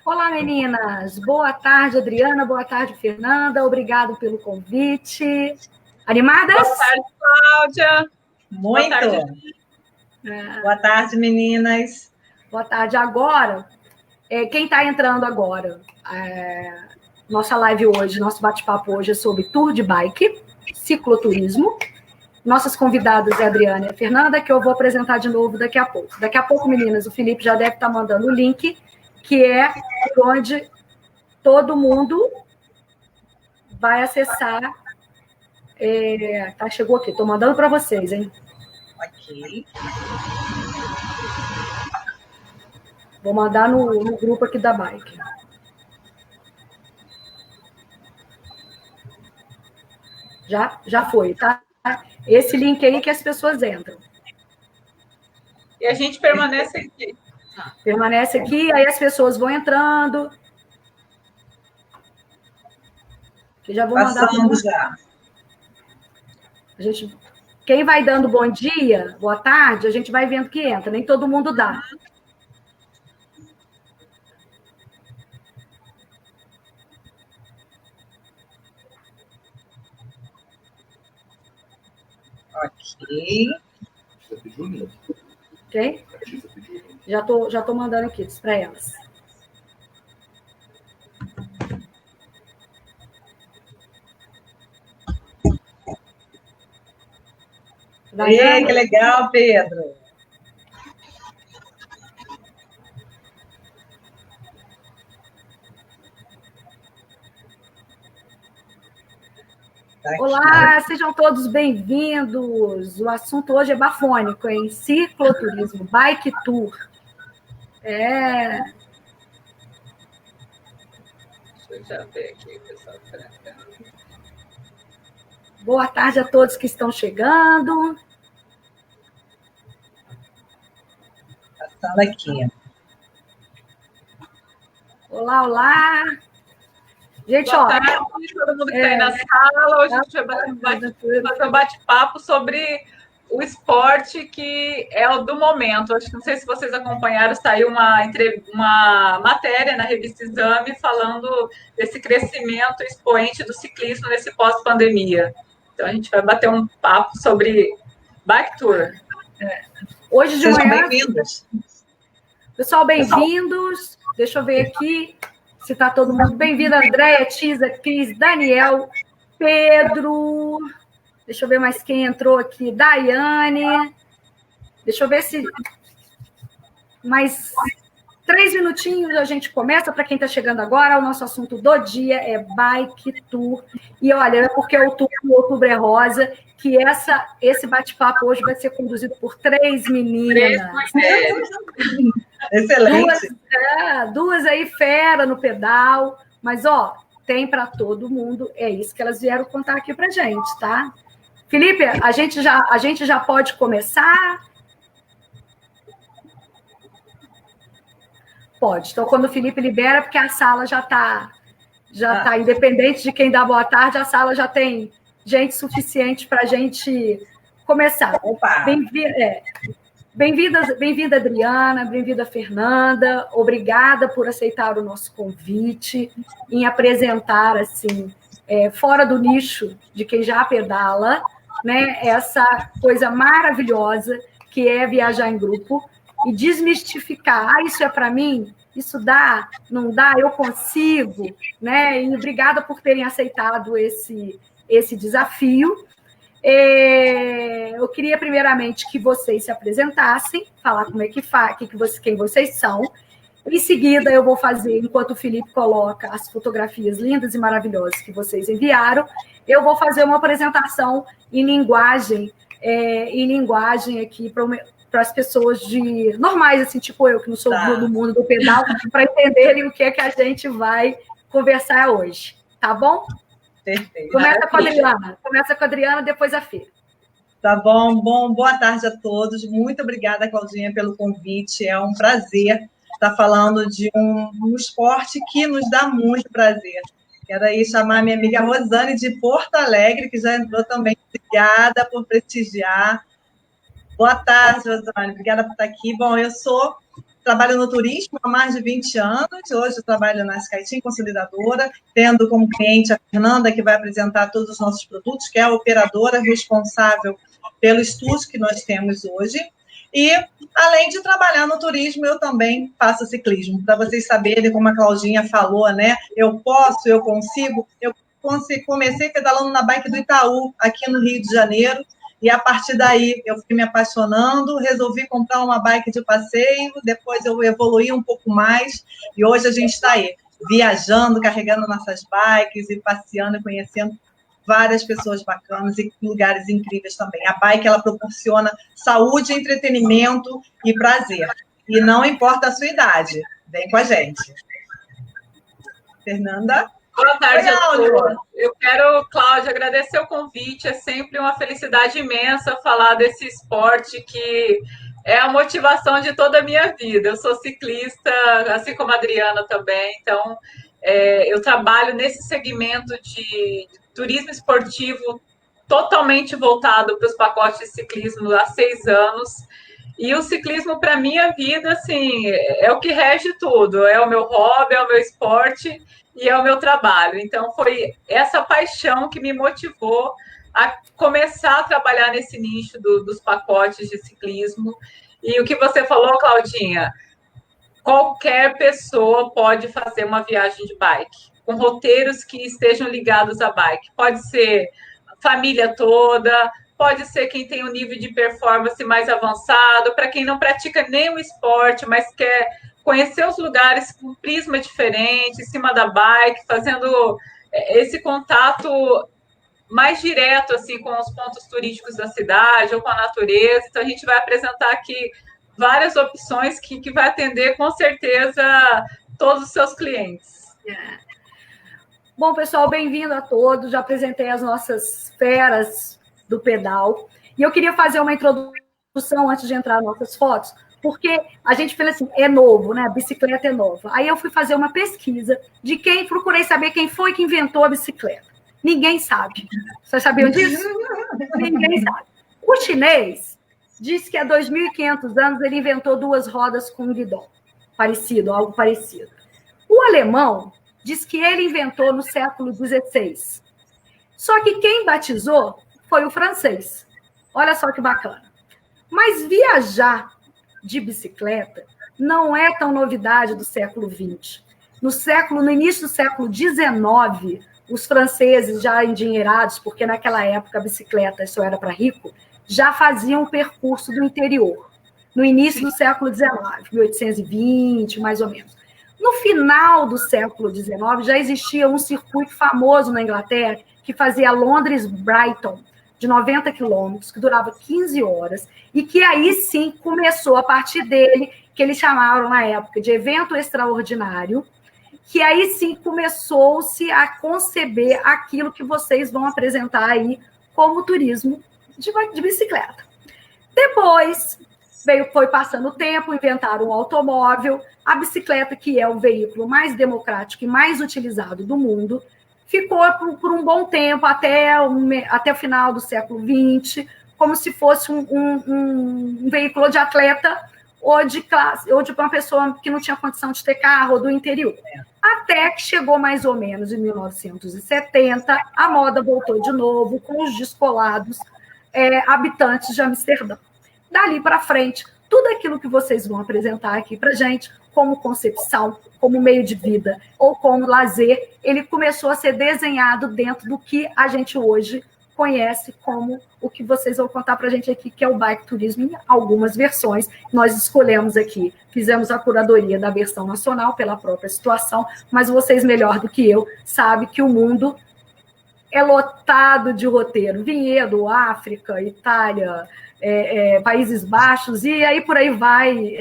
Olá, meninas. Boa tarde, Adriana. Boa tarde, Fernanda. Obrigado pelo convite. Animadas? Boa tarde, Cláudia. Muito. Boa tarde, Boa tarde, meninas. Boa tarde. Agora, quem está entrando agora? Nossa live hoje, nosso bate-papo hoje é sobre tour de bike, cicloturismo. Nossas convidadas é a Adriana e a Fernanda, que eu vou apresentar de novo daqui a pouco. Daqui a pouco, meninas, o Felipe já deve estar mandando o link, que é onde todo mundo vai acessar. Chegou aqui, estou mandando para vocês, hein? Ok. Vou mandar no grupo aqui da bike. Já foi, tá? Esse link aí que as pessoas entram. E a gente permanece aqui. Permanece aqui, aí as pessoas vão entrando. Que já vou mandar. Passando já. Quem vai dando bom dia, boa tarde, a gente vai vendo que entra. Nem todo mundo dá. Ok. Ok? Já tô mandando aqui para elas. Ei, que legal, Pedro. Olá, sejam todos bem-vindos. O assunto hoje é bafônico, hein? Cicloturismo, bike tour. Deixa eu já ver aqui, pessoal. Boa tarde a todos que estão chegando. Passando aqui. Olá, olá. Gente, boa tarde, todo mundo que está aí na sala. Hoje a gente vai fazer um bate-papo sobre o esporte que é o do momento. Acho que não sei se vocês acompanharam, saiu uma matéria na revista Exame falando desse crescimento expoente do ciclismo nesse pós-pandemia. Então a gente vai bater um papo sobre bike tour. Hoje de Sejam manhã. bem-vindos. Pessoal, bem-vindos. Deixa eu ver aqui se está todo mundo. Bem-vindo, Andréia, Tisa, Cris, Daniel, Pedro. Deixa eu ver mais quem entrou aqui. Daiane. Deixa eu ver se mais 3 minutinhos a gente começa. Para quem está chegando agora, o nosso assunto do dia é bike tour. E olha, é porque o Outubro é Rosa, que esse bate-papo hoje vai ser conduzido por 3 meninas. 3 mulheres. Excelente. Duas aí fera no pedal, mas tem para todo mundo. É isso que elas vieram contar aqui para gente, tá? Felipe, a gente já pode começar? Pode. Então, quando o Felipe libera, porque a sala já tá independente de quem dá boa tarde, a sala já tem gente suficiente para a gente começar. Opa! Bem-vinda, Adriana, bem-vinda, Fernanda. Obrigada por aceitar o nosso convite em apresentar, assim, fora do nicho de quem já pedala, né, essa coisa maravilhosa que é viajar em grupo e desmistificar. Isso é para mim? Isso dá? Não dá? Eu consigo? Né? E obrigada por terem aceitado esse desafio. Eu queria, primeiramente, que vocês se apresentassem, falar como é que faz, quem vocês são. Em seguida, eu vou fazer, enquanto o Felipe coloca as fotografias lindas e maravilhosas que vocês enviaram, eu vou fazer uma apresentação em linguagem aqui para as pessoas normais, assim, tipo eu, que não sou do mundo do pedal, para entenderem o que é que a gente vai conversar hoje. Tá bom? Perfeito. Começa com a Adriana, depois a Fê. Tá bom. Boa tarde a todos. Muito obrigada, Claudinha, pelo convite. É um prazer estar falando de um esporte que nos dá muito prazer. Quero aí chamar minha amiga Rosane de Porto Alegre, que já entrou também. Obrigada por prestigiar. Boa tarde, Rosane. Obrigada por estar aqui. Bom, eu sou trabalho no turismo há mais de 20 anos. Hoje eu trabalho na Skyteam Consolidadora, tendo como cliente a Fernanda, que vai apresentar todos os nossos produtos, que é a operadora responsável pelo estúdio que nós temos hoje. E, além de trabalhar no turismo, eu também faço ciclismo. Para vocês saberem, como a Claudinha falou, né? Eu posso, eu consigo. Eu comecei pedalando na bike do Itaú, aqui no Rio de Janeiro. E, a partir daí, eu fui me apaixonando, resolvi comprar uma bike de passeio, depois eu evoluí um pouco mais, e hoje a gente está aí, viajando, carregando nossas bikes e passeando e conhecendo várias pessoas bacanas e lugares incríveis também. A bike, ela proporciona saúde, entretenimento e prazer. E não importa a sua idade. Vem com a gente. Fernanda? Boa tarde a todos. Eu quero, Cláudia, agradecer o convite. É sempre uma felicidade imensa falar desse esporte que é a motivação de toda a minha vida. Eu sou ciclista, assim como a Adriana também. Então, eu trabalho nesse segmento de turismo esportivo totalmente voltado para os pacotes de ciclismo há 6 anos. E o ciclismo, para a minha vida, assim, é o que rege tudo. É o meu hobby, é o meu esporte e é o meu trabalho. Então, foi essa paixão que me motivou a começar a trabalhar nesse nicho dos pacotes de ciclismo. E o que você falou, Claudinha, qualquer pessoa pode fazer uma viagem de bike, com roteiros que estejam ligados à bike. Pode ser família toda, pode ser quem tem um nível de performance mais avançado, para quem não pratica nenhum esporte, mas quer conhecer os lugares com um prisma diferente, em cima da bike, fazendo esse contato mais direto assim, com os pontos turísticos da cidade ou com a natureza. Então, a gente vai apresentar aqui várias opções que vai atender, com certeza, todos os seus clientes. Bom, pessoal, bem-vindo a todos. Já apresentei as nossas feras do pedal. E eu queria fazer uma introdução antes de entrar nas nossas fotos, porque a gente fala assim, é novo, né? A bicicleta é nova. Aí eu fui fazer uma pesquisa de procurei saber quem foi que inventou a bicicleta. Ninguém sabe. Vocês sabiam disso? Ninguém sabe. O chinês disse que há 2.500 anos ele inventou 2 rodas com guidão. Parecido, algo parecido. O alemão diz que ele inventou no século XVI. Só que quem batizou foi o francês. Olha só que bacana. Mas viajar de bicicleta não é tão novidade do século XX. No início do século XIX, os franceses, já endinheirados, porque naquela época a bicicleta só era para rico, já faziam o percurso do interior. No início do século XIX, 1820, mais ou menos. No final do século XIX, já existia um circuito famoso na Inglaterra que fazia Londres-Brighton, de 90 quilômetros, que durava 15 horas, e que aí sim começou, a partir dele, que eles chamaram na época de evento extraordinário, que aí sim começou-se a conceber aquilo que vocês vão apresentar aí como turismo de bicicleta. Depois, foi passando o tempo, inventaram um automóvel, a bicicleta, que é o veículo mais democrático e mais utilizado do mundo, ficou por um bom tempo, até o final do século XX, como se fosse um veículo de atleta ou de classe, ou de uma pessoa que não tinha condição de ter carro, ou do interior. Até que chegou mais ou menos em 1970, a moda voltou de novo com os descolados habitantes de Amsterdã. Dali para frente, tudo aquilo que vocês vão apresentar aqui para a gente, como concepção, como meio de vida ou como lazer, ele começou a ser desenhado dentro do que a gente hoje conhece como o que vocês vão contar para a gente aqui, que é o bike turismo, em algumas versões. Nós escolhemos aqui, fizemos a curadoria da versão nacional pela própria situação, mas vocês, melhor do que eu, sabem que o mundo é lotado de roteiro. Vinhedo, África, Itália, Países Baixos, e aí por aí vai,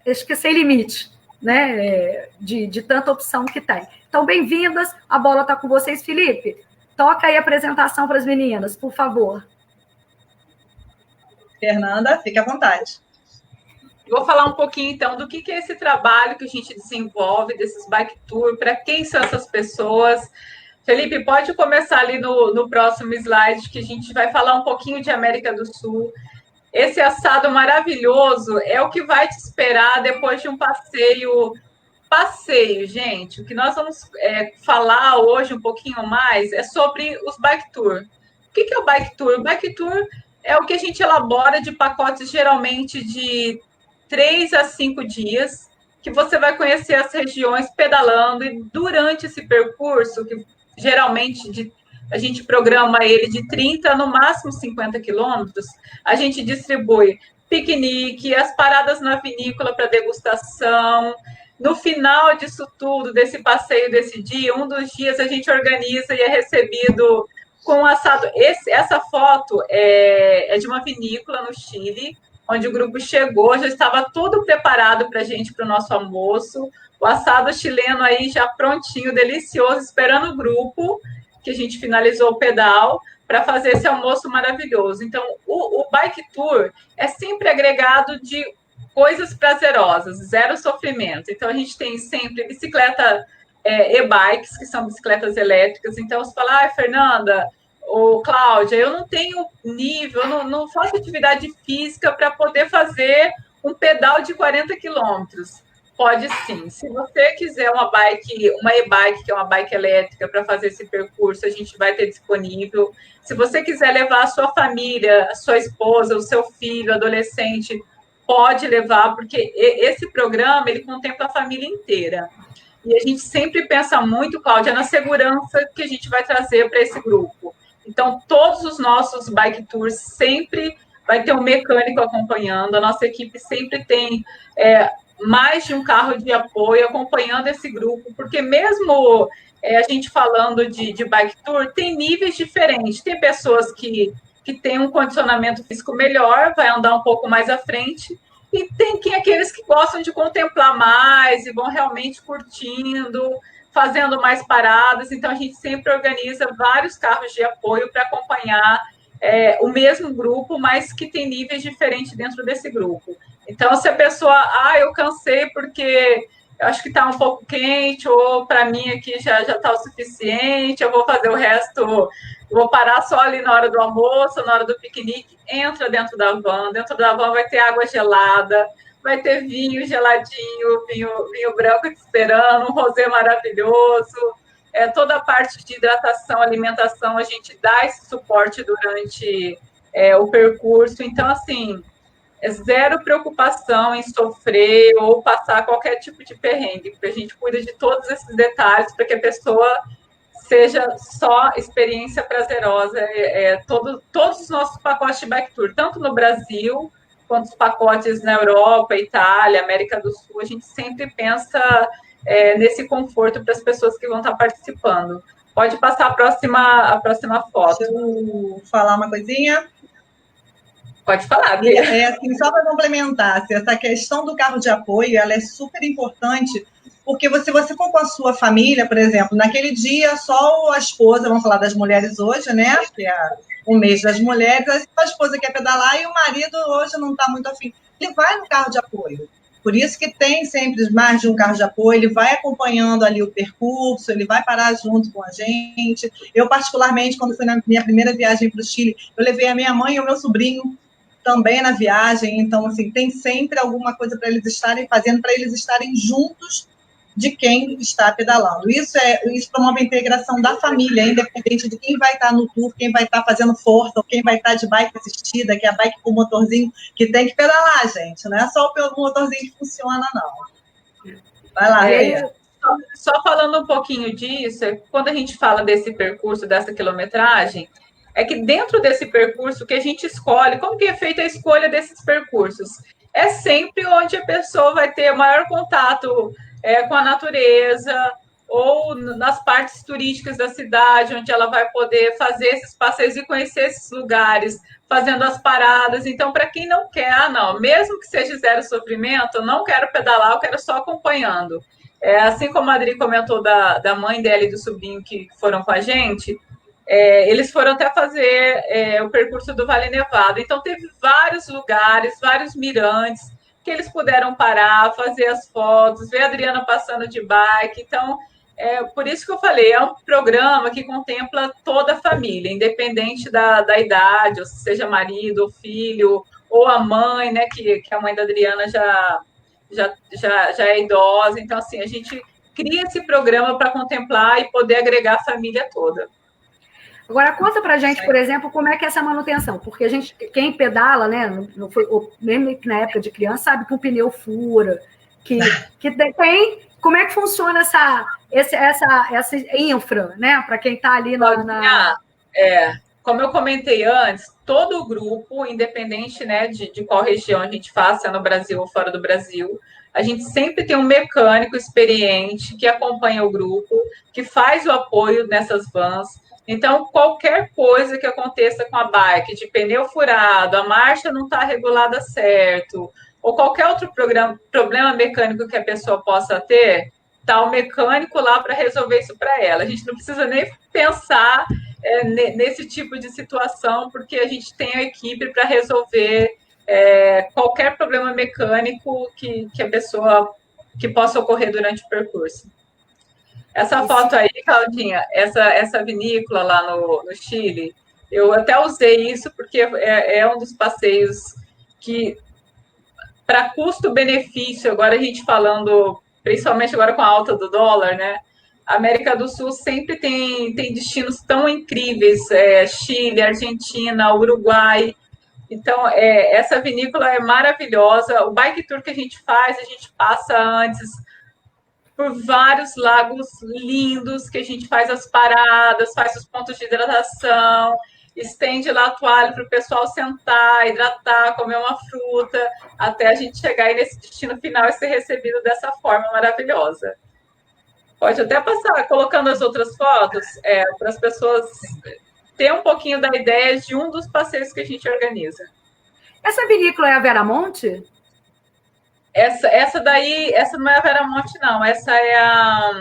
acho que sem limite, né? De tanta opção que tem. Então, bem-vindas, a bola está com vocês. Felipe, toca aí a apresentação para as meninas, por favor. Fernanda, fique à vontade. Vou falar um pouquinho, então, do que é esse trabalho que a gente desenvolve, desses bike tour, para quem são essas pessoas. Felipe, pode começar ali no próximo slide, que a gente vai falar um pouquinho de América do Sul. esse assado maravilhoso é o que vai te esperar depois de um passeio. Passeio, gente. O que nós vamos falar hoje um pouquinho mais é sobre os bike tour. O que é o bike tour? O bike tour é o que a gente elabora de pacotes geralmente de 3 a 5 dias, que você vai conhecer as regiões pedalando, e durante esse percurso, que geralmente a gente programa ele de 30, no máximo 50 quilômetros, a gente distribui piquenique, as paradas na vinícola para degustação. No final disso tudo, desse passeio desse dia, um dos dias a gente organiza e é recebido com assado. Essa foto é de uma vinícola no Chile, onde o grupo chegou, já estava tudo preparado para a gente, para o nosso almoço. O assado chileno aí já prontinho, delicioso, esperando o grupo, que a gente finalizou o pedal, para fazer esse almoço maravilhoso. Então, o Bike Tour é sempre agregado de coisas prazerosas, zero sofrimento. Então, a gente tem sempre bicicleta e-bikes, que são bicicletas elétricas. Então, você fala, Fernanda ou Cláudia, eu não tenho nível, eu não faço atividade física para poder fazer um pedal de 40 quilômetros. Pode sim. Se você quiser uma e-bike, que é uma bike elétrica, para fazer esse percurso, a gente vai ter disponível. Se você quiser levar a sua família, a sua esposa, o seu filho, adolescente, pode levar, porque esse programa, ele contempla a família inteira. E a gente sempre pensa muito, Cláudia, na segurança que a gente vai trazer para esse grupo. Então, todos os nossos bike tours sempre vai ter um mecânico acompanhando, a nossa equipe sempre tem mais de um carro de apoio acompanhando esse grupo, porque mesmo a gente falando de bike tour, tem níveis diferentes. Tem pessoas que têm um condicionamento físico melhor, vai andar um pouco mais à frente, e tem aqueles que gostam de contemplar mais e vão realmente curtindo, fazendo mais paradas. Então, a gente sempre organiza vários carros de apoio para acompanhar o mesmo grupo, mas que tem níveis diferentes dentro desse grupo. Então, se a pessoa, eu cansei porque eu acho que está um pouco quente, ou para mim aqui já está o suficiente, eu vou fazer o resto, vou parar só ali na hora do almoço, na hora do piquenique, entra dentro da van. Dentro da van vai ter água gelada, vai ter vinho geladinho, vinho branco te esperando, um rosé maravilhoso. Toda a parte de hidratação, alimentação, a gente dá esse suporte durante o percurso. Então, assim, zero preocupação em sofrer ou passar qualquer tipo de perrengue, porque a gente cuida de todos esses detalhes para que a pessoa seja só experiência prazerosa. Todos os nossos pacotes de bike tour, tanto no Brasil, quanto os pacotes na Europa, Itália, América do Sul, a gente sempre pensa nesse conforto para as pessoas que vão estar participando. Pode passar a próxima foto. Deixa eu falar uma coisinha. Pode falar, Bia. Assim, só para complementar, essa questão do carro de apoio, ela é super importante, porque se você for com a sua família, por exemplo, naquele dia só a esposa, vamos falar das mulheres hoje, né, que é o mês das mulheres, a esposa quer pedalar e o marido hoje não está muito afim, ele vai no carro de apoio. Por isso que tem sempre mais de um carro de apoio, ele vai acompanhando ali o percurso, ele vai parar junto com a gente. Eu, particularmente, quando fui na minha primeira viagem para o Chile, eu levei a minha mãe e o meu sobrinho também na viagem, então, assim, tem sempre alguma coisa para eles estarem fazendo, para eles estarem juntos de quem está pedalando. Isso promove a integração da família, independente de quem vai estar no tour, quem vai estar fazendo força, ou quem vai estar de bike assistida, que é a bike com motorzinho, que tem que pedalar, gente, não é só o motorzinho que funciona, não. Vai lá, Leia. Só falando um pouquinho disso, quando a gente fala desse percurso, dessa quilometragem, é que dentro desse percurso que a gente escolhe, como que é feita a escolha desses percursos? É sempre onde a pessoa vai ter maior contato com a natureza, ou nas partes turísticas da cidade, onde ela vai poder fazer esses passeios e conhecer esses lugares, fazendo as paradas. Então, para quem não quer, mesmo que seja zero sofrimento, eu não quero pedalar, eu quero só acompanhando. Assim como a Adri comentou da mãe dela e do sobrinho que foram com a gente, eles foram até fazer o percurso do Vale Nevado. Então, teve vários lugares, vários mirantes, que eles puderam parar, fazer as fotos, ver a Adriana passando de bike. Então, por isso que eu falei, é um programa que contempla toda a família, independente da idade, ou seja marido, ou filho, ou a mãe, né, que a mãe da Adriana já é idosa. Então, assim, a gente cria esse programa para contemplar e poder agregar a família toda. Agora, conta pra gente, por exemplo, como é que é essa manutenção, porque quem pedala, né, mesmo na época de criança, sabe que um pneu fura, que tem, como é que funciona essa infra, né, para quem está ali como eu comentei antes, todo o grupo, independente, né, de qual região a gente faça, no Brasil ou fora do Brasil, a gente sempre tem um mecânico experiente que acompanha o grupo, que faz o apoio nessas vans. Então, qualquer coisa que aconteça com a bike, de pneu furado, a marcha não está regulada certo, ou qualquer outro problema mecânico que a pessoa possa ter, está o mecânico lá para resolver isso para ela. A gente não precisa nem pensar nesse tipo de situação, porque a gente tem a equipe para resolver qualquer problema mecânico que a pessoa que possa ocorrer durante o percurso. Essa foto aí, Claudinha, essa vinícola lá no Chile, eu até usei isso porque é um dos passeios que, para custo-benefício, agora a gente falando, principalmente agora com a alta do dólar, né? A América do Sul sempre tem destinos tão incríveis, Chile, Argentina, Uruguai. Então, essa vinícola é maravilhosa. O bike tour que a gente faz, a gente passa antes por vários lagos lindos, que a gente faz as paradas, faz os pontos de hidratação, estende lá a toalha para o pessoal sentar, hidratar, comer uma fruta, até a gente chegar aí nesse destino final e ser recebido dessa forma maravilhosa. Pode até passar colocando as outras fotos para as pessoas terem um pouquinho da ideia de um dos passeios que a gente organiza. Essa vinícola é a Veramonte? Essa daí, essa não é a Veramonte, não. Essa é a...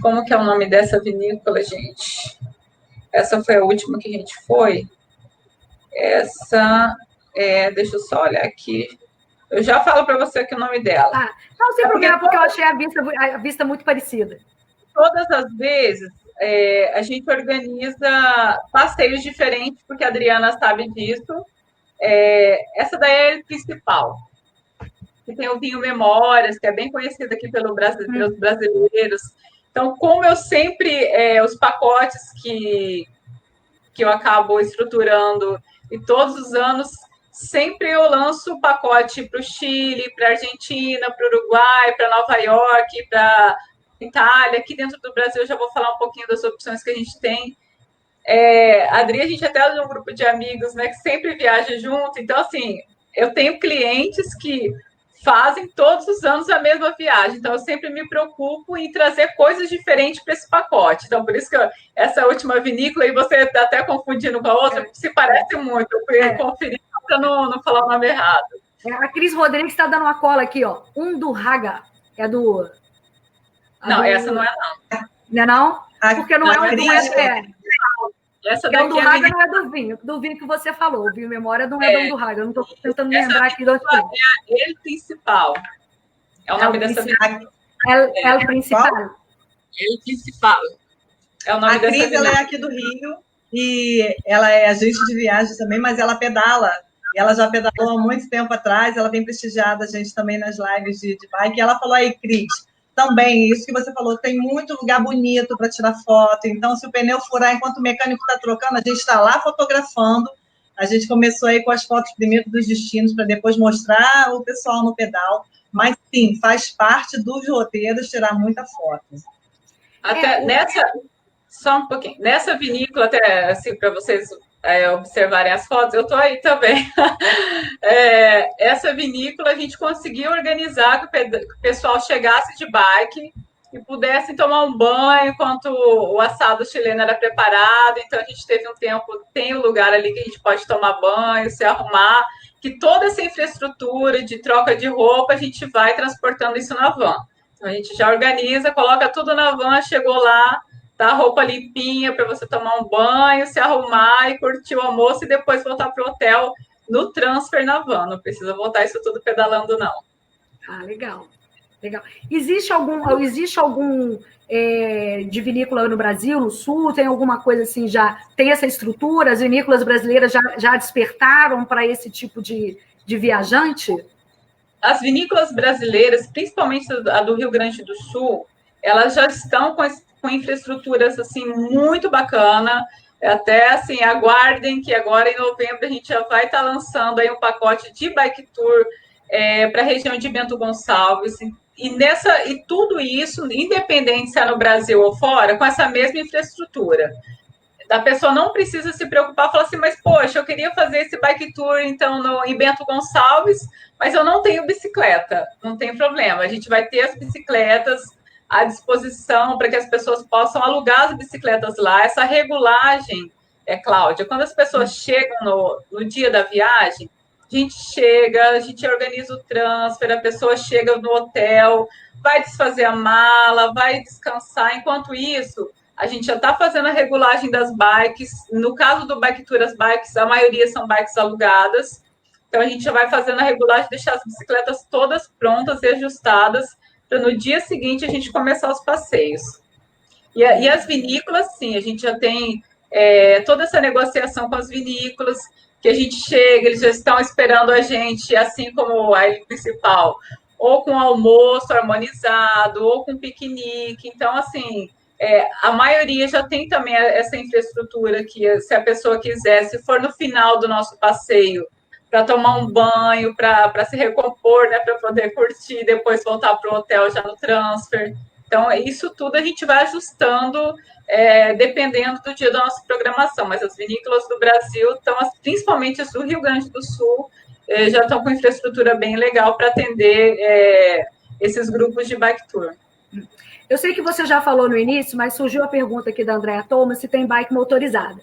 Como que é o nome dessa vinícola, gente? Essa foi a última que a gente foi. Essa deixa eu só olhar aqui. Eu já falo para você aqui o nome dela. Não, sem problema, porque eu achei a vista muito parecida. Todas as vezes, a gente organiza passeios diferentes, porque a Adriana sabe disso. Essa daí é a principal. Que tem o vinho Memórias, que é bem conhecido aqui pelos brasileiros. Então, como eu sempre, os pacotes que eu acabo estruturando, e todos os anos, sempre eu lanço o pacote para o Chile, para a Argentina, para o Uruguai, para Nova York, para Itália. Aqui dentro do Brasil eu já vou falar um pouquinho das opções que a gente tem. A Adri, a gente até é um grupo de amigos, né, que sempre viaja junto. Então, assim, eu tenho clientes que fazem todos os anos a mesma viagem. Então, eu sempre me preocupo em trazer coisas diferentes para esse pacote. Então, por isso que essa última vinícola, e você está até confundindo com a outra, se parece muito. Eu fui conferir para não falar o nome errado. A Cris Rodrigues está dando uma cola aqui, ó. Undurraga. É do... Não, essa não é, não. Não é, não? Porque não é um do Essa daqui do Raga não é do vinho que você falou. O vinho Memória não é do Raga. Eu não estou tentando lembrar aqui de onde é. É El Principal. É o nome dessa vinícola. El Principal. El Principal. É o nome dessa vinícola. A Cris, ela é aqui do Rio e ela é agente de viagem também, mas ela pedala. E ela já pedalou há muito tempo atrás. Ela tem prestigiado a gente também nas lives de bike. E ela falou aí, Cris, também, isso que você falou, tem muito lugar bonito para tirar foto. Então, se o pneu furar enquanto o mecânico está trocando, a gente está lá fotografando. A gente começou aí com as fotos primeiro dos destinos, para depois mostrar o pessoal no pedal. Mas, sim, faz parte dos roteiros tirar muita foto. Até só um pouquinho. Nessa vinícola, até assim, para vocês observarem as fotos, eu estou aí também. Essa vinícola a gente conseguiu organizar que o pessoal chegasse de bike e pudesse tomar um banho enquanto o assado chileno era preparado. Então a gente teve um tempo, tem um lugar ali que a gente pode tomar banho, se arrumar, que toda essa infraestrutura de troca de roupa a gente vai transportando isso na van. Então a gente já organiza, coloca tudo na van, chegou lá, tá a roupa limpinha para você tomar um banho, se arrumar e curtir o almoço e depois voltar para o hotel no transfer na van. Não precisa voltar isso tudo pedalando, não. Legal. Legal. Existe algum de vinícola no Brasil, no Sul? Tem alguma coisa assim, já tem essa estrutura? As vinícolas brasileiras já despertaram para esse tipo de viajante? As vinícolas brasileiras, principalmente a do Rio Grande do Sul, elas já estão com infraestruturas assim muito bacana. Até assim, aguardem que agora em novembro a gente já vai estar lançando aí um pacote de bike tour para a região de Bento Gonçalves. E tudo isso, independente se é no Brasil ou fora, com essa mesma infraestrutura. A pessoa não precisa se preocupar, falar assim, mas poxa, eu queria fazer esse bike tour então em Bento Gonçalves, mas eu não tenho bicicleta. Não tem problema, a gente vai ter as bicicletas à disposição para que as pessoas possam alugar as bicicletas lá. Essa regulagem, Cláudia, quando as pessoas chegam no dia da viagem, a gente organiza o transfer, a pessoa chega no hotel, vai desfazer a mala, vai descansar. Enquanto isso, a gente já está fazendo a regulagem das bikes. No caso do Bike Tour, as bikes, a maioria são bikes alugadas. Então, a gente já vai fazendo a regulagem, deixar as bicicletas todas prontas e ajustadas, para no dia seguinte a gente começar os passeios. E as vinícolas, sim, a gente já tem toda essa negociação com as vinícolas, que a gente chega, eles já estão esperando a gente, assim como a ilha principal, ou com almoço harmonizado, ou com piquenique. Então, assim, a maioria já tem também essa infraestrutura que, se a pessoa quiser, se for no final do nosso passeio, para tomar um banho, para se recompor, né, para poder curtir e depois voltar para o hotel já no transfer. Então, isso tudo a gente vai ajustando dependendo do dia da nossa programação. Mas as vinícolas do Brasil, principalmente as do Rio Grande do Sul, já estão com infraestrutura bem legal para atender esses grupos de bike tour. Eu sei que você já falou no início, mas surgiu a pergunta aqui da Andréa Thomas se tem bike motorizada.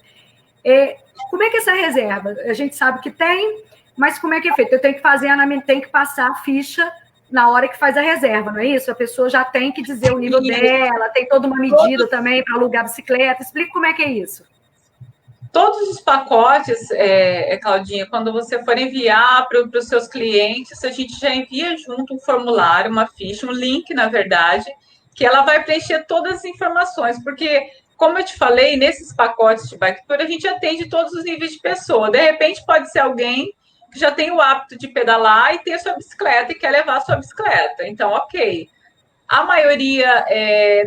Como é que é essa reserva? A gente sabe que tem, mas como é que é feito? Eu tenho que passar a ficha na hora que faz a reserva, não é isso? A pessoa já tem que dizer o nível dela, tem toda uma medida também para alugar bicicleta. Explica como é que é isso. Todos os pacotes, Claudinha, quando você for enviar para os seus clientes, a gente já envia junto um formulário, uma ficha, um link, na verdade, que ela vai preencher todas as informações, porque, como eu te falei, nesses pacotes de bike tour, a gente atende todos os níveis de pessoa. De repente, pode ser alguém que já tem o hábito de pedalar e ter a sua bicicleta e quer levar a sua bicicleta. Então, ok. A maioria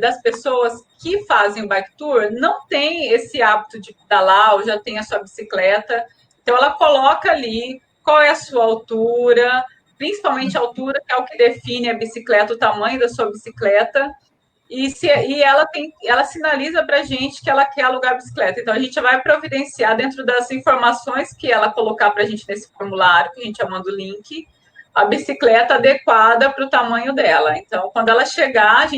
das pessoas que fazem o bike tour não tem esse hábito de pedalar ou já tem a sua bicicleta. Então, ela coloca ali qual é a sua altura, principalmente a altura, que é o que define a bicicleta, o tamanho da sua bicicleta. E ela sinaliza para a gente que ela quer alugar a bicicleta. Então, a gente vai providenciar dentro das informações que ela colocar para a gente nesse formulário, que a gente já manda o link, a bicicleta adequada para o tamanho dela. Então, quando ela chegar,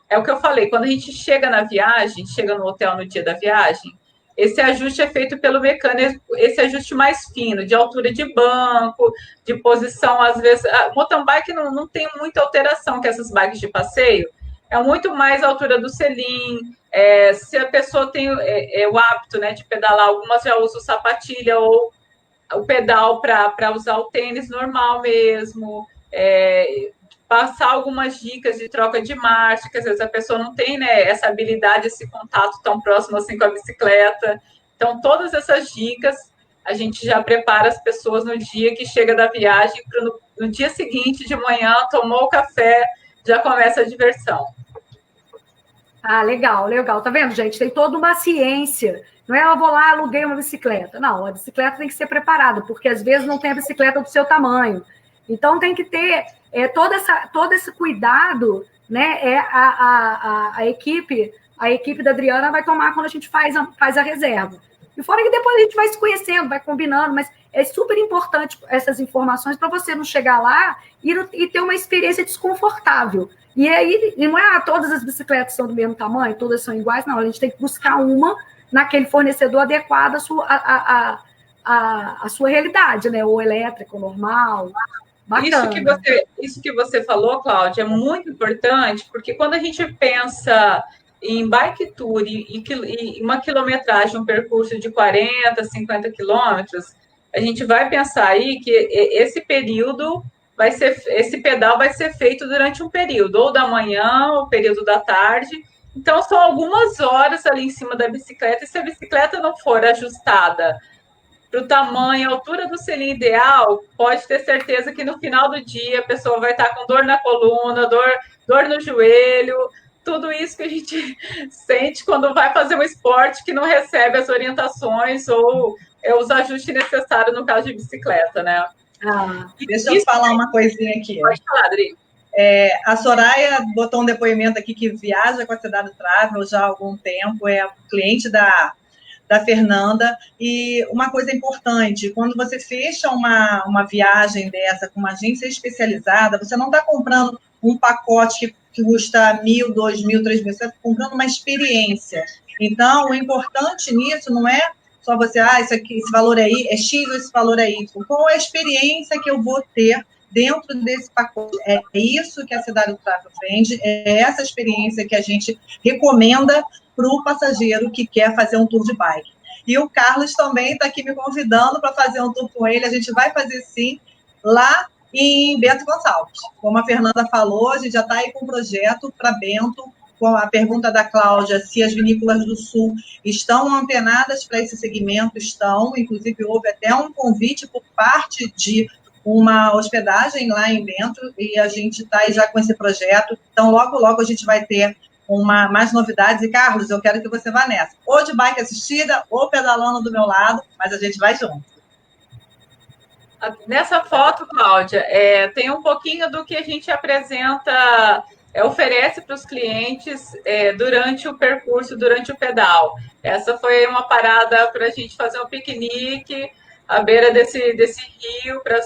é o que eu falei, quando a gente chega na viagem, chega no hotel no dia da viagem, esse ajuste é feito pelo mecânico, esse ajuste mais fino, de altura de banco, de posição, às vezes. A mountain bike não tem muita alteração que essas bikes de passeio, é muito mais a altura do selim. Se a pessoa tem o hábito, né, de pedalar, algumas já usam sapatilha ou o pedal para usar o tênis normal mesmo, passar algumas dicas de troca de marcha, que às vezes a pessoa não tem, né, essa habilidade, esse contato tão próximo assim com a bicicleta. Então, todas essas dicas a gente já prepara as pessoas no dia que chega da viagem, para no dia seguinte, de manhã, tomou o café, já começa a diversão. Ah, legal, legal. Tá vendo, gente? Tem toda uma ciência. Não é eu vou lá, aluguei uma bicicleta. Não, a bicicleta tem que ser preparada, porque às vezes não tem a bicicleta do seu tamanho. Então tem que ter todo esse cuidado, né? A equipe da Adriana vai tomar quando a gente faz a reserva. E fora que depois a gente vai se conhecendo, vai combinando, mas é super importante essas informações para você não chegar lá e ter uma experiência desconfortável. E aí, não é todas as bicicletas são do mesmo tamanho, todas são iguais, não. A gente tem que buscar uma naquele fornecedor adequado à sua realidade, né? Ou elétrico, ou normal. Bacana. Isso que você falou, Cláudia, é muito importante, porque quando a gente pensa em bike tour e uma quilometragem, um percurso de 40, 50 quilômetros, a gente vai pensar aí que esse período esse pedal vai ser feito durante um período, ou da manhã, ou período da tarde. Então, são algumas horas ali em cima da bicicleta, e se a bicicleta não for ajustada para o tamanho, a altura do selim ideal, pode ter certeza que no final do dia a pessoa vai estar com dor na coluna, dor no joelho, tudo isso que a gente sente quando vai fazer um esporte que não recebe as orientações ou os ajustes necessários no caso de bicicleta, né? Deixa eu falar uma coisinha aqui. Pode falar, Adri. A Soraya botou um depoimento aqui que viaja com a Cidade Travel já há algum tempo, é cliente da Fernanda, e uma coisa importante, quando você fecha uma viagem dessa com uma agência especializada, você não está comprando um pacote que custa 1.000, 2.000, 3.000, você está comprando uma experiência. Então, o importante nisso não é só você, esse valor aí é X ou esse valor é Y. Qual é a experiência que eu vou ter dentro desse pacote? É isso que a Cidade do Travel vende, é essa experiência que a gente recomenda para o passageiro que quer fazer um tour de bike. E o Carlos também está aqui me convidando para fazer um tour com ele. A gente vai fazer, sim, lá em Bento Gonçalves. Como a Fernanda falou, a gente já está aí com um projeto para Bento, com a pergunta da Cláudia, se as vinícolas do Sul estão antenadas para esse segmento. Estão, inclusive houve até um convite por parte de uma hospedagem lá em Bento, e a gente está aí já com esse projeto. Então, logo, logo a gente vai ter mais novidades. E, Carlos, eu quero que você vá nessa. Ou de bike assistida, ou pedalando do meu lado, mas a gente vai junto. Nessa foto, Cláudia, tem um pouquinho do que a gente apresenta, oferece para os clientes durante o percurso, durante o pedal. Essa foi uma parada para a gente fazer um piquenique à beira desse rio, para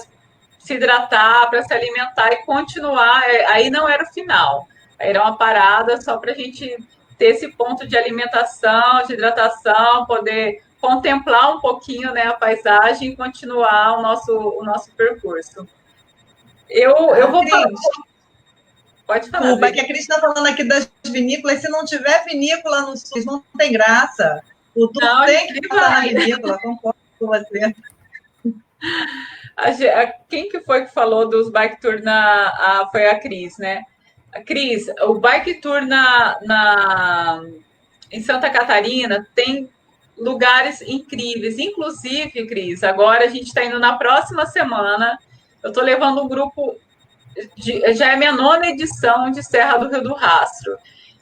se hidratar, para se alimentar e continuar. Aí não era o final. Era uma parada só para a gente ter esse ponto de alimentação, de hidratação, poder contemplar um pouquinho, né, a paisagem e continuar o nosso percurso. Eu vou falar. Pode falar. Desculpa, que a Cris está falando aqui das vinícolas. Se não tiver vinícola no Sul, não tem graça. O tour tem que passar na vinícola, concordo com você. Quem que foi que falou dos bike tour foi a Cris, né? A Cris, o bike tour em Santa Catarina tem lugares incríveis. Inclusive, Cris, agora a gente está indo na próxima semana. Eu estou levando um grupo, já é minha 9ª edição de Serra do Rio do Rastro.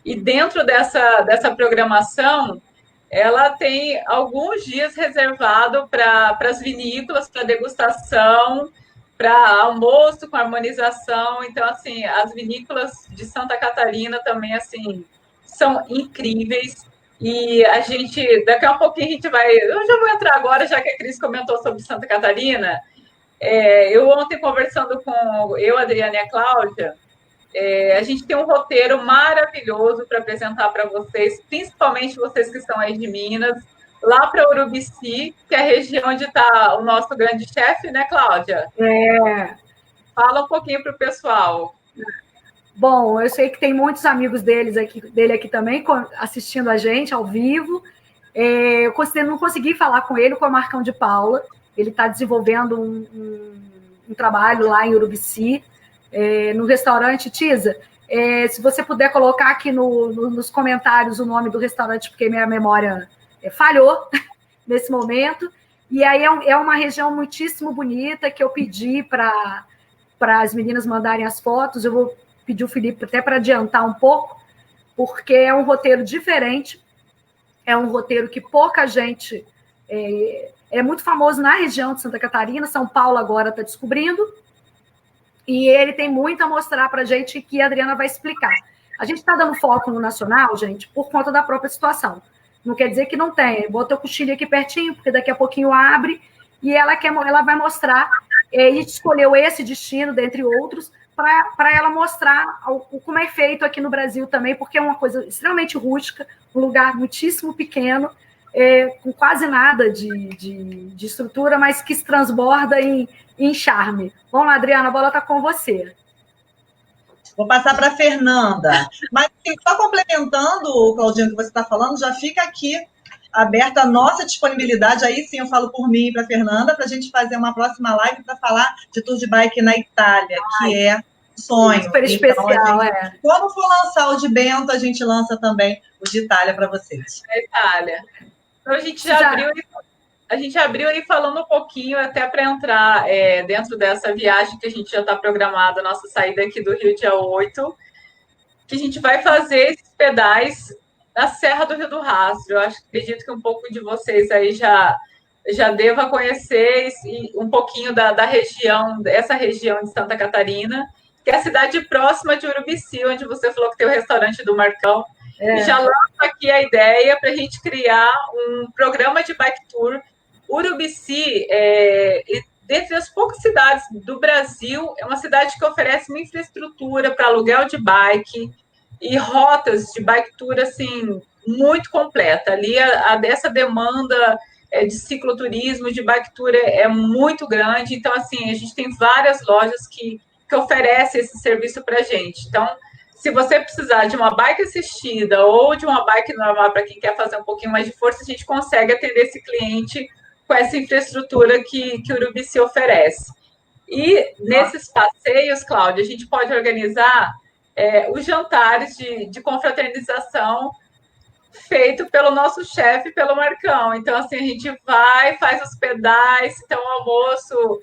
E dentro dessa programação, ela tem alguns dias reservado para as vinícolas, para degustação, para almoço com harmonização. Então, assim, as vinícolas de Santa Catarina também, assim, são incríveis. E a gente, daqui a pouquinho a gente vai... Eu já vou entrar agora, já que a Cris comentou sobre Santa Catarina. Eu ontem, conversando com a Adriana e a Cláudia, a gente tem um roteiro maravilhoso para apresentar para vocês, principalmente vocês que estão aí de Minas, lá para Urubici, que é a região onde está o nosso grande chefe, né, Cláudia? Fala um pouquinho para o pessoal. Bom, eu sei que tem muitos amigos dele aqui também, assistindo a gente ao vivo. Eu não consegui falar com ele, com o Marcão de Paula. Ele está desenvolvendo um trabalho lá em Urubici, no restaurante Tisa. Se você puder colocar aqui nos comentários o nome do restaurante, porque minha memória falhou nesse momento. E aí é uma região muitíssimo bonita que eu pedi para as meninas mandarem as fotos. Eu vou pedir o Felipe até para adiantar um pouco, porque é um roteiro diferente, é um roteiro que pouca gente... É muito famoso na região de Santa Catarina, São Paulo agora está descobrindo, e ele tem muito a mostrar para a gente, que a Adriana vai explicar. A gente está dando foco no nacional, gente, por conta da própria situação. Não quer dizer que não tem. Bota o cochilho aqui pertinho, porque daqui a pouquinho abre, e ela vai mostrar. A gente escolheu esse destino, dentre outros, para ela mostrar como é feito aqui no Brasil também, porque é uma coisa extremamente rústica, um lugar muitíssimo pequeno, com quase nada de estrutura, mas que se transborda em charme. Vamos lá, Adriana, a bola está com você. Vou passar para a Fernanda. Mas, só complementando, Claudinho, o que você está falando, já fica aqui aberta a nossa disponibilidade, aí sim eu falo por mim e para a Fernanda, para a gente fazer uma próxima live para falar de tour de bike na Itália, que é sonho. Super especial, gente, quando for lançar o de Bento, a gente lança também o de Itália para vocês. É Itália. Então, a gente abriu aí falando um pouquinho até para entrar dentro dessa viagem que a gente já está programada, a nossa saída aqui do Rio dia 8, que a gente vai fazer esses pedais na Serra do Rio do Rastro. Eu acredito que um pouco de vocês aí já deva conhecer um pouquinho da região, dessa região de Santa Catarina, que é a cidade próxima de Urubici, onde você falou que tem o restaurante do Marcão. E já lanço aqui a ideia para a gente criar um programa de bike tour. Urubici, dentre as poucas cidades do Brasil, é uma cidade que oferece uma infraestrutura para aluguel de bike e rotas de bike tour, assim, muito completa. Ali, dessa demanda de cicloturismo, de bike tour é muito grande. Então, assim, a gente tem várias lojas que oferecem esse serviço para a gente. Então, se você precisar de uma bike assistida ou de uma bike normal para quem quer fazer um pouquinho mais de força, a gente consegue atender esse cliente com essa infraestrutura que o Urubici oferece. E nesses passeios, Cláudia, a gente pode organizar os jantares de confraternização feito pelo nosso chefe, pelo Marcão. Então, assim, a gente vai, faz os pedais, então almoço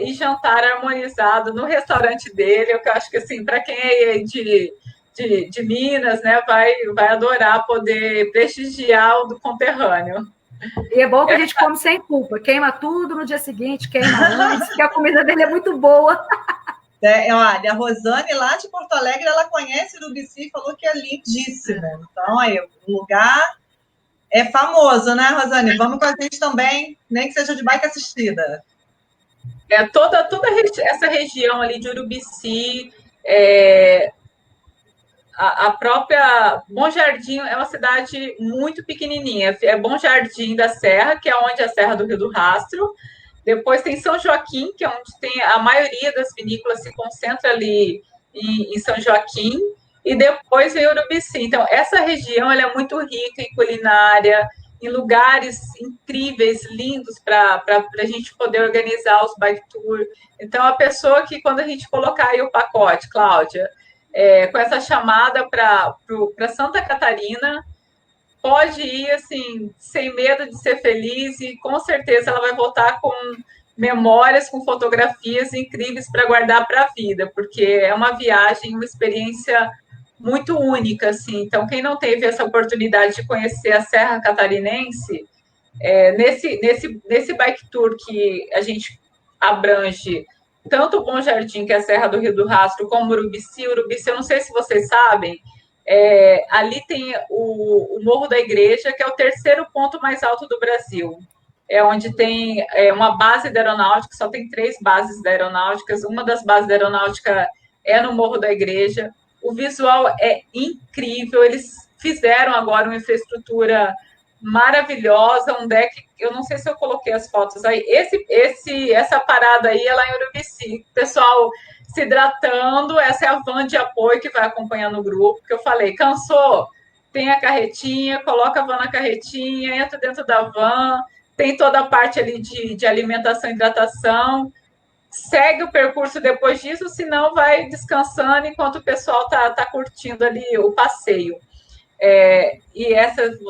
e jantar harmonizado no restaurante dele. Eu acho que, assim, para quem é de Minas, né, vai adorar poder prestigiar o do conterrâneo. E é bom que a gente come sem culpa. Queima tudo no dia seguinte, queima antes, porque a comida dele é muito boa. Olha, a Rosane, lá de Porto Alegre, ela conhece o Urubici e falou que é lindíssimo. Então, aí, o lugar é famoso, né, Rosane? Vamos com a gente também, nem que seja de bike assistida. Toda essa região ali de Urubici, a própria Bom Jardim é uma cidade muito pequenininha. É Bom Jardim da Serra, que é onde a Serra do Rio do Rastro. Depois tem São Joaquim, que é onde tem a maioria das vinícolas se concentra ali em São Joaquim. E depois vem Urubici. Então, essa região ela é muito rica em culinária, em lugares incríveis, lindos, para a gente poder organizar os bike tour. Então, a pessoa que, quando a gente colocar aí o pacote, Cláudia, com essa chamada para Santa Catarina, pode ir assim, sem medo de ser feliz, e com certeza ela vai voltar com memórias, com fotografias incríveis para guardar para a vida, porque é uma viagem, uma experiência muito única, assim. Então, quem não teve essa oportunidade de conhecer a Serra Catarinense, nesse bike tour que a gente abrange tanto o Bom Jardim, que é a Serra do Rio do Rastro, como Urubici. Urubici, eu não sei se vocês sabem, ali tem o Morro da Igreja, que é o terceiro ponto mais alto do Brasil. É onde tem uma base da aeronáutica, só tem 3 bases da aeronáutica. Uma das bases da aeronáutica é no Morro da Igreja. O visual é incrível, eles fizeram agora uma infraestrutura maravilhosa, um deck, eu não sei se eu coloquei as fotos aí, essa parada aí é lá em Urubici, o pessoal se hidratando, essa é a van de apoio que vai acompanhando o grupo, que eu falei, cansou? Tem a carretinha, coloca a van na carretinha, entra dentro da van, tem toda a parte ali de alimentação e hidratação, segue o percurso depois disso, senão vai descansando enquanto o pessoal está curtindo ali o passeio. E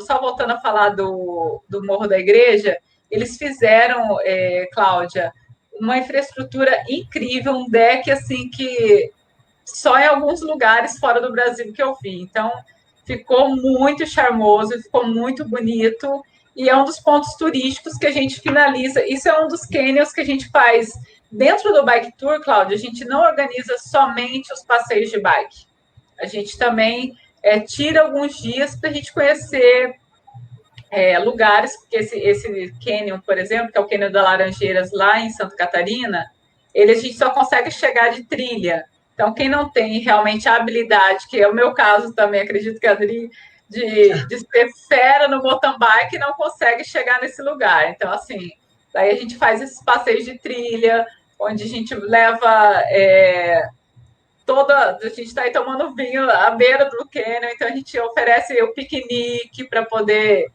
só voltando a falar do Morro da Igreja, eles fizeram, Cláudia, uma infraestrutura incrível, um deck assim que só em alguns lugares fora do Brasil que eu vi. Então, ficou muito charmoso, ficou muito bonito, e é um dos pontos turísticos que a gente finaliza. Isso é um dos canyons que a gente faz dentro do Bike Tour, Cláudia. A gente não organiza somente os passeios de bike. A gente também tira alguns dias para a gente conhecer lugares, porque esse canyon, por exemplo, que é o Canyon das Laranjeiras, lá em Santa Catarina, a gente só consegue chegar de trilha. Então, quem não tem realmente a habilidade, que é o meu caso também, acredito que a Adri, de ser fera no mountain bike, não consegue chegar nesse lugar. Então, assim, daí a gente faz esses passeios de trilha, onde a gente leva... a gente está aí tomando vinho à beira do canyon, então a gente oferece o piquenique para poder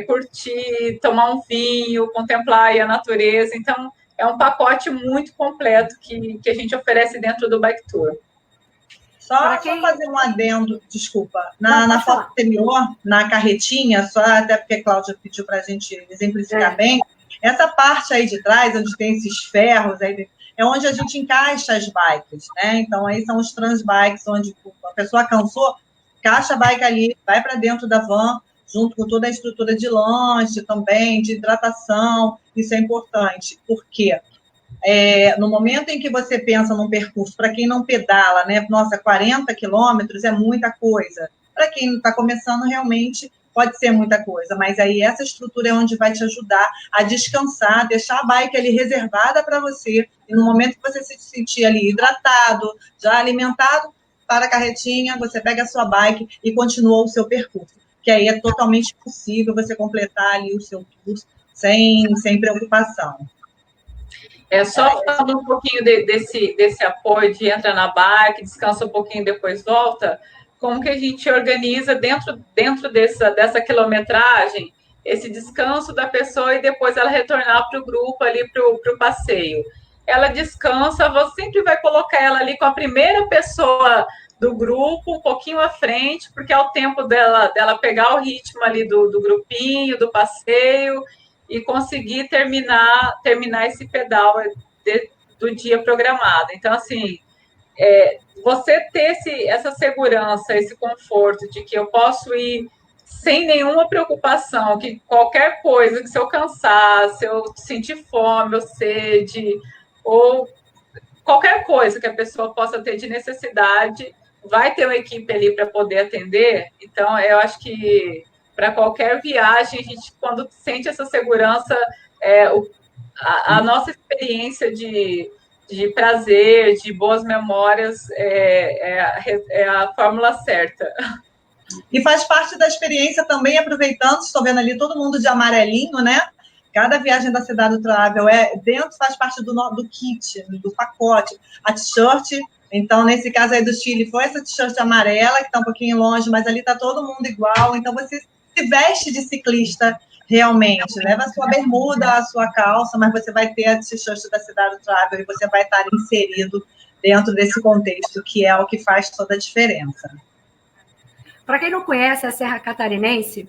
curtir, tomar um vinho, contemplar aí a natureza. Então, é um pacote muito completo que a gente oferece dentro do Bike Tour. Só fazer um adendo, desculpa. Na foto anterior, na carretinha, só até porque a Cláudia pediu para a gente exemplificar bem, essa parte aí de trás, onde tem esses ferros, aí, é onde a gente encaixa as bikes, né? Então, aí são os transbikes, onde a pessoa cansou, encaixa a bike ali, vai para dentro da van, junto com toda a estrutura de lanche também, de hidratação. Isso é importante. Por quê? No momento em que você pensa num percurso, para quem não pedala, né? Nossa, 40 quilômetros é muita coisa. Para quem está começando, realmente pode ser muita coisa, mas aí essa estrutura é onde vai te ajudar a descansar, deixar a bike ali reservada para você, e no momento que você se sentir ali hidratado, já alimentado, para a carretinha, você pega a sua bike e continua o seu percurso, que aí é totalmente possível você completar ali o seu curso sem preocupação. Só falando um pouquinho desse apoio de entra na bike, descansa um pouquinho e depois volta, como que a gente organiza dentro dessa quilometragem esse descanso da pessoa e depois ela retornar para o grupo ali, para o passeio. Ela descansa, você sempre vai colocar ela ali com a primeira pessoa do grupo, um pouquinho à frente, porque é o tempo dela pegar o ritmo ali do grupinho, do passeio, e conseguir terminar esse pedal do dia programado. Então, assim, você ter essa segurança, esse conforto de que eu posso ir sem nenhuma preocupação, que qualquer coisa, que se eu cansar, se eu sentir fome ou sede, ou qualquer coisa que a pessoa possa ter de necessidade, vai ter uma equipe ali para poder atender. Então, eu acho que para qualquer viagem, a gente, quando sente essa segurança, a nossa experiência de prazer, de boas memórias, é a fórmula certa. E faz parte da experiência também, aproveitando, estou vendo ali todo mundo de amarelinho, né? Cada viagem da Cidade do Travel dentro faz parte do kit, do pacote. A t-shirt, então, nesse caso aí do Chile, foi essa t-shirt amarela, que está um pouquinho longe, mas ali está todo mundo igual. Então, você se veste de ciclista realmente. Leva a sua bermuda, a sua calça, mas você vai ter a t-shirt da Cidade do Travel e você vai estar inserido dentro desse contexto, que é o que faz toda a diferença. Para quem não conhece a Serra Catarinense,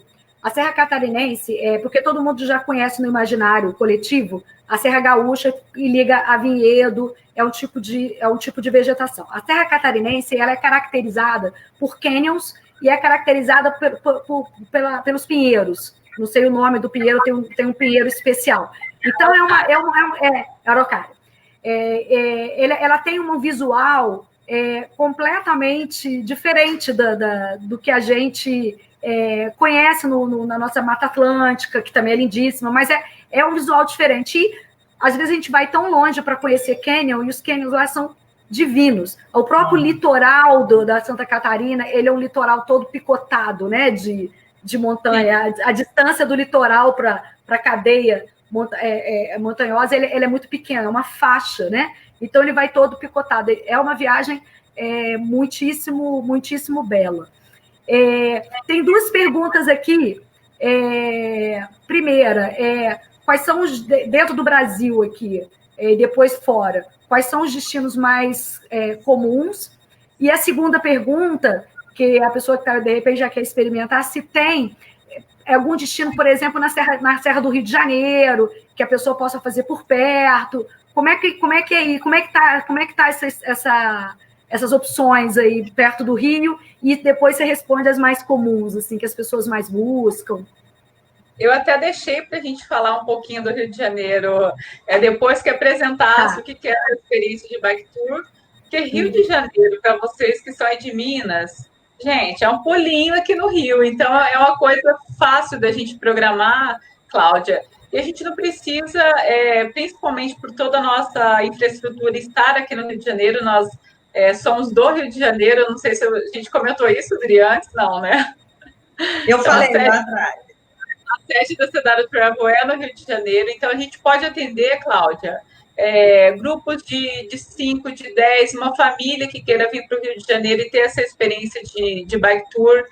porque todo mundo já conhece no imaginário coletivo, a Serra Gaúcha, que liga a vinhedo, é um tipo de vegetação. A Serra Catarinense ela é caracterizada por canyons e é caracterizada pelos pinheiros. Não sei o nome do pinheiro, tem um pinheiro especial. Então, araucária. Ela tem um visual completamente diferente do que a gente conhece na nossa Mata Atlântica, que também é lindíssima, mas é um visual diferente. E, às vezes, a gente vai tão longe para conhecer canyon, e os canyons lá são divinos. O próprio litoral da Santa Catarina, ele é um litoral todo picotado, né, de montanha. A distância do litoral para a cadeia montanhosa, ele é muito pequena, é uma faixa, né? Então, ele vai todo picotado. É uma viagem muitíssimo, muitíssimo bela. Tem duas perguntas aqui. Primeira, quais são dentro do Brasil aqui, e depois fora, quais são os destinos mais comuns? E a segunda pergunta, que a pessoa que de repente já quer experimentar, se tem algum destino, por exemplo, na Serra do Rio de Janeiro, que a pessoa possa fazer por perto. Como é que tá essas opções aí perto do Rio? E depois você responde as mais comuns, assim, que as pessoas mais buscam. Eu até deixei para a gente falar um pouquinho do Rio de Janeiro, depois que apresentasse o que é a experiência de Bike Tour, porque Rio de Janeiro, para vocês que são aí de Minas, gente, é um pulinho aqui no Rio, então é uma coisa fácil da gente programar, Cláudia, e a gente não precisa, principalmente por toda a nossa infraestrutura estar aqui no Rio de Janeiro, nós somos do Rio de Janeiro, não sei se a gente comentou isso, Adri, antes, não, né? Eu falei lá atrás. A sede da Cidade do Travel é no Rio de Janeiro, então a gente pode atender, Cláudia, grupos de 5, de 10, uma família que queira vir para o Rio de Janeiro e ter essa experiência de bike tour.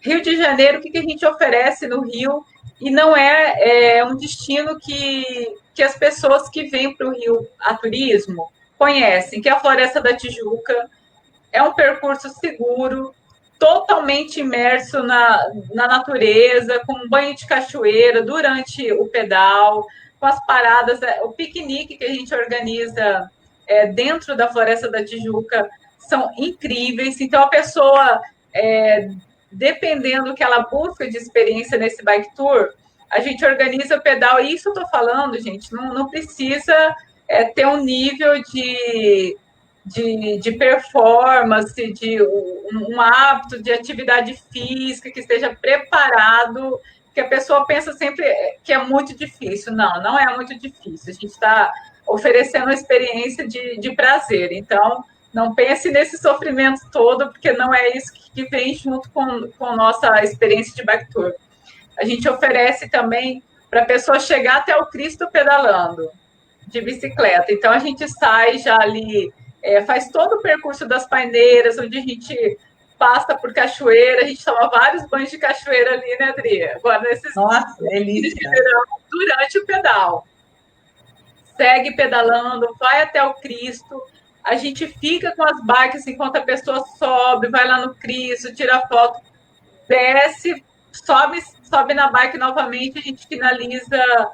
Rio de Janeiro, o que a gente oferece no Rio, e não é um destino que as pessoas que vêm para o Rio a turismo conhecem, que é a Floresta da Tijuca. É um percurso seguro, totalmente imerso na natureza, com um banho de cachoeira durante o pedal, com as paradas, o piquenique que a gente organiza dentro da Floresta da Tijuca são incríveis. Então, a pessoa, dependendo do que ela busca de experiência nesse bike tour, a gente organiza o pedal. E isso eu estou falando, gente, não precisa ter um nível de performance, de um hábito de atividade física que esteja preparado, que a pessoa pensa sempre que é muito difícil. Não é muito difícil. A gente está oferecendo uma experiência de prazer. Então, não pense nesse sofrimento todo, porque não é isso que vem junto com a nossa experiência de bike tour. A gente oferece também para a pessoa chegar até o Cristo pedalando de bicicleta. Então, a gente sai já ali, faz todo o percurso das paineiras, onde a gente passa por cachoeira, a gente toma vários banhos de cachoeira ali, né, Adri? Agora, nesses dias de verão, durante o pedal. Segue pedalando, vai até o Cristo, a gente fica com as bikes enquanto a pessoa sobe, vai lá no Cristo, tira foto, desce, sobe na bike novamente, a gente finaliza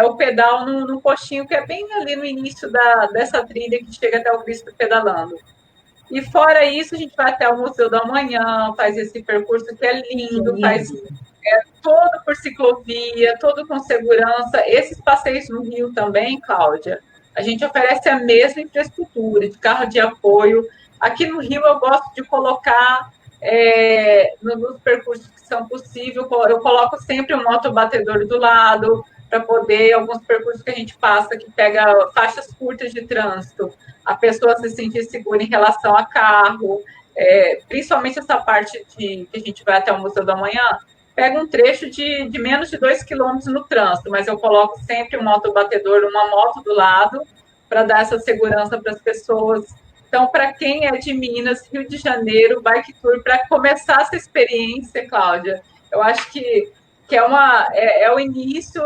o pedal no postinho, que é bem ali no início dessa trilha que chega até o Cristo pedalando. E fora isso, a gente vai até o Museu da Manhã, faz esse percurso que é lindo, faz todo por ciclovia, todo com segurança. Esses passeios no Rio também, Cláudia, a gente oferece a mesma infraestrutura de carro de apoio. Aqui no Rio eu gosto de colocar nos percursos que são possíveis, eu coloco sempre um motobatedor do lado, para poder, alguns percursos que a gente passa, que pega faixas curtas de trânsito, a pessoa se sentir segura em relação a carro, principalmente essa parte que a gente vai até o Museu da Manhã, pega um trecho de menos de 2 quilômetros no trânsito, mas eu coloco sempre um motobatedor, uma moto do lado, para dar essa segurança para as pessoas. Então, para quem é de Minas, Rio de Janeiro, Bike Tour, para começar essa experiência, Cláudia, eu acho que é o início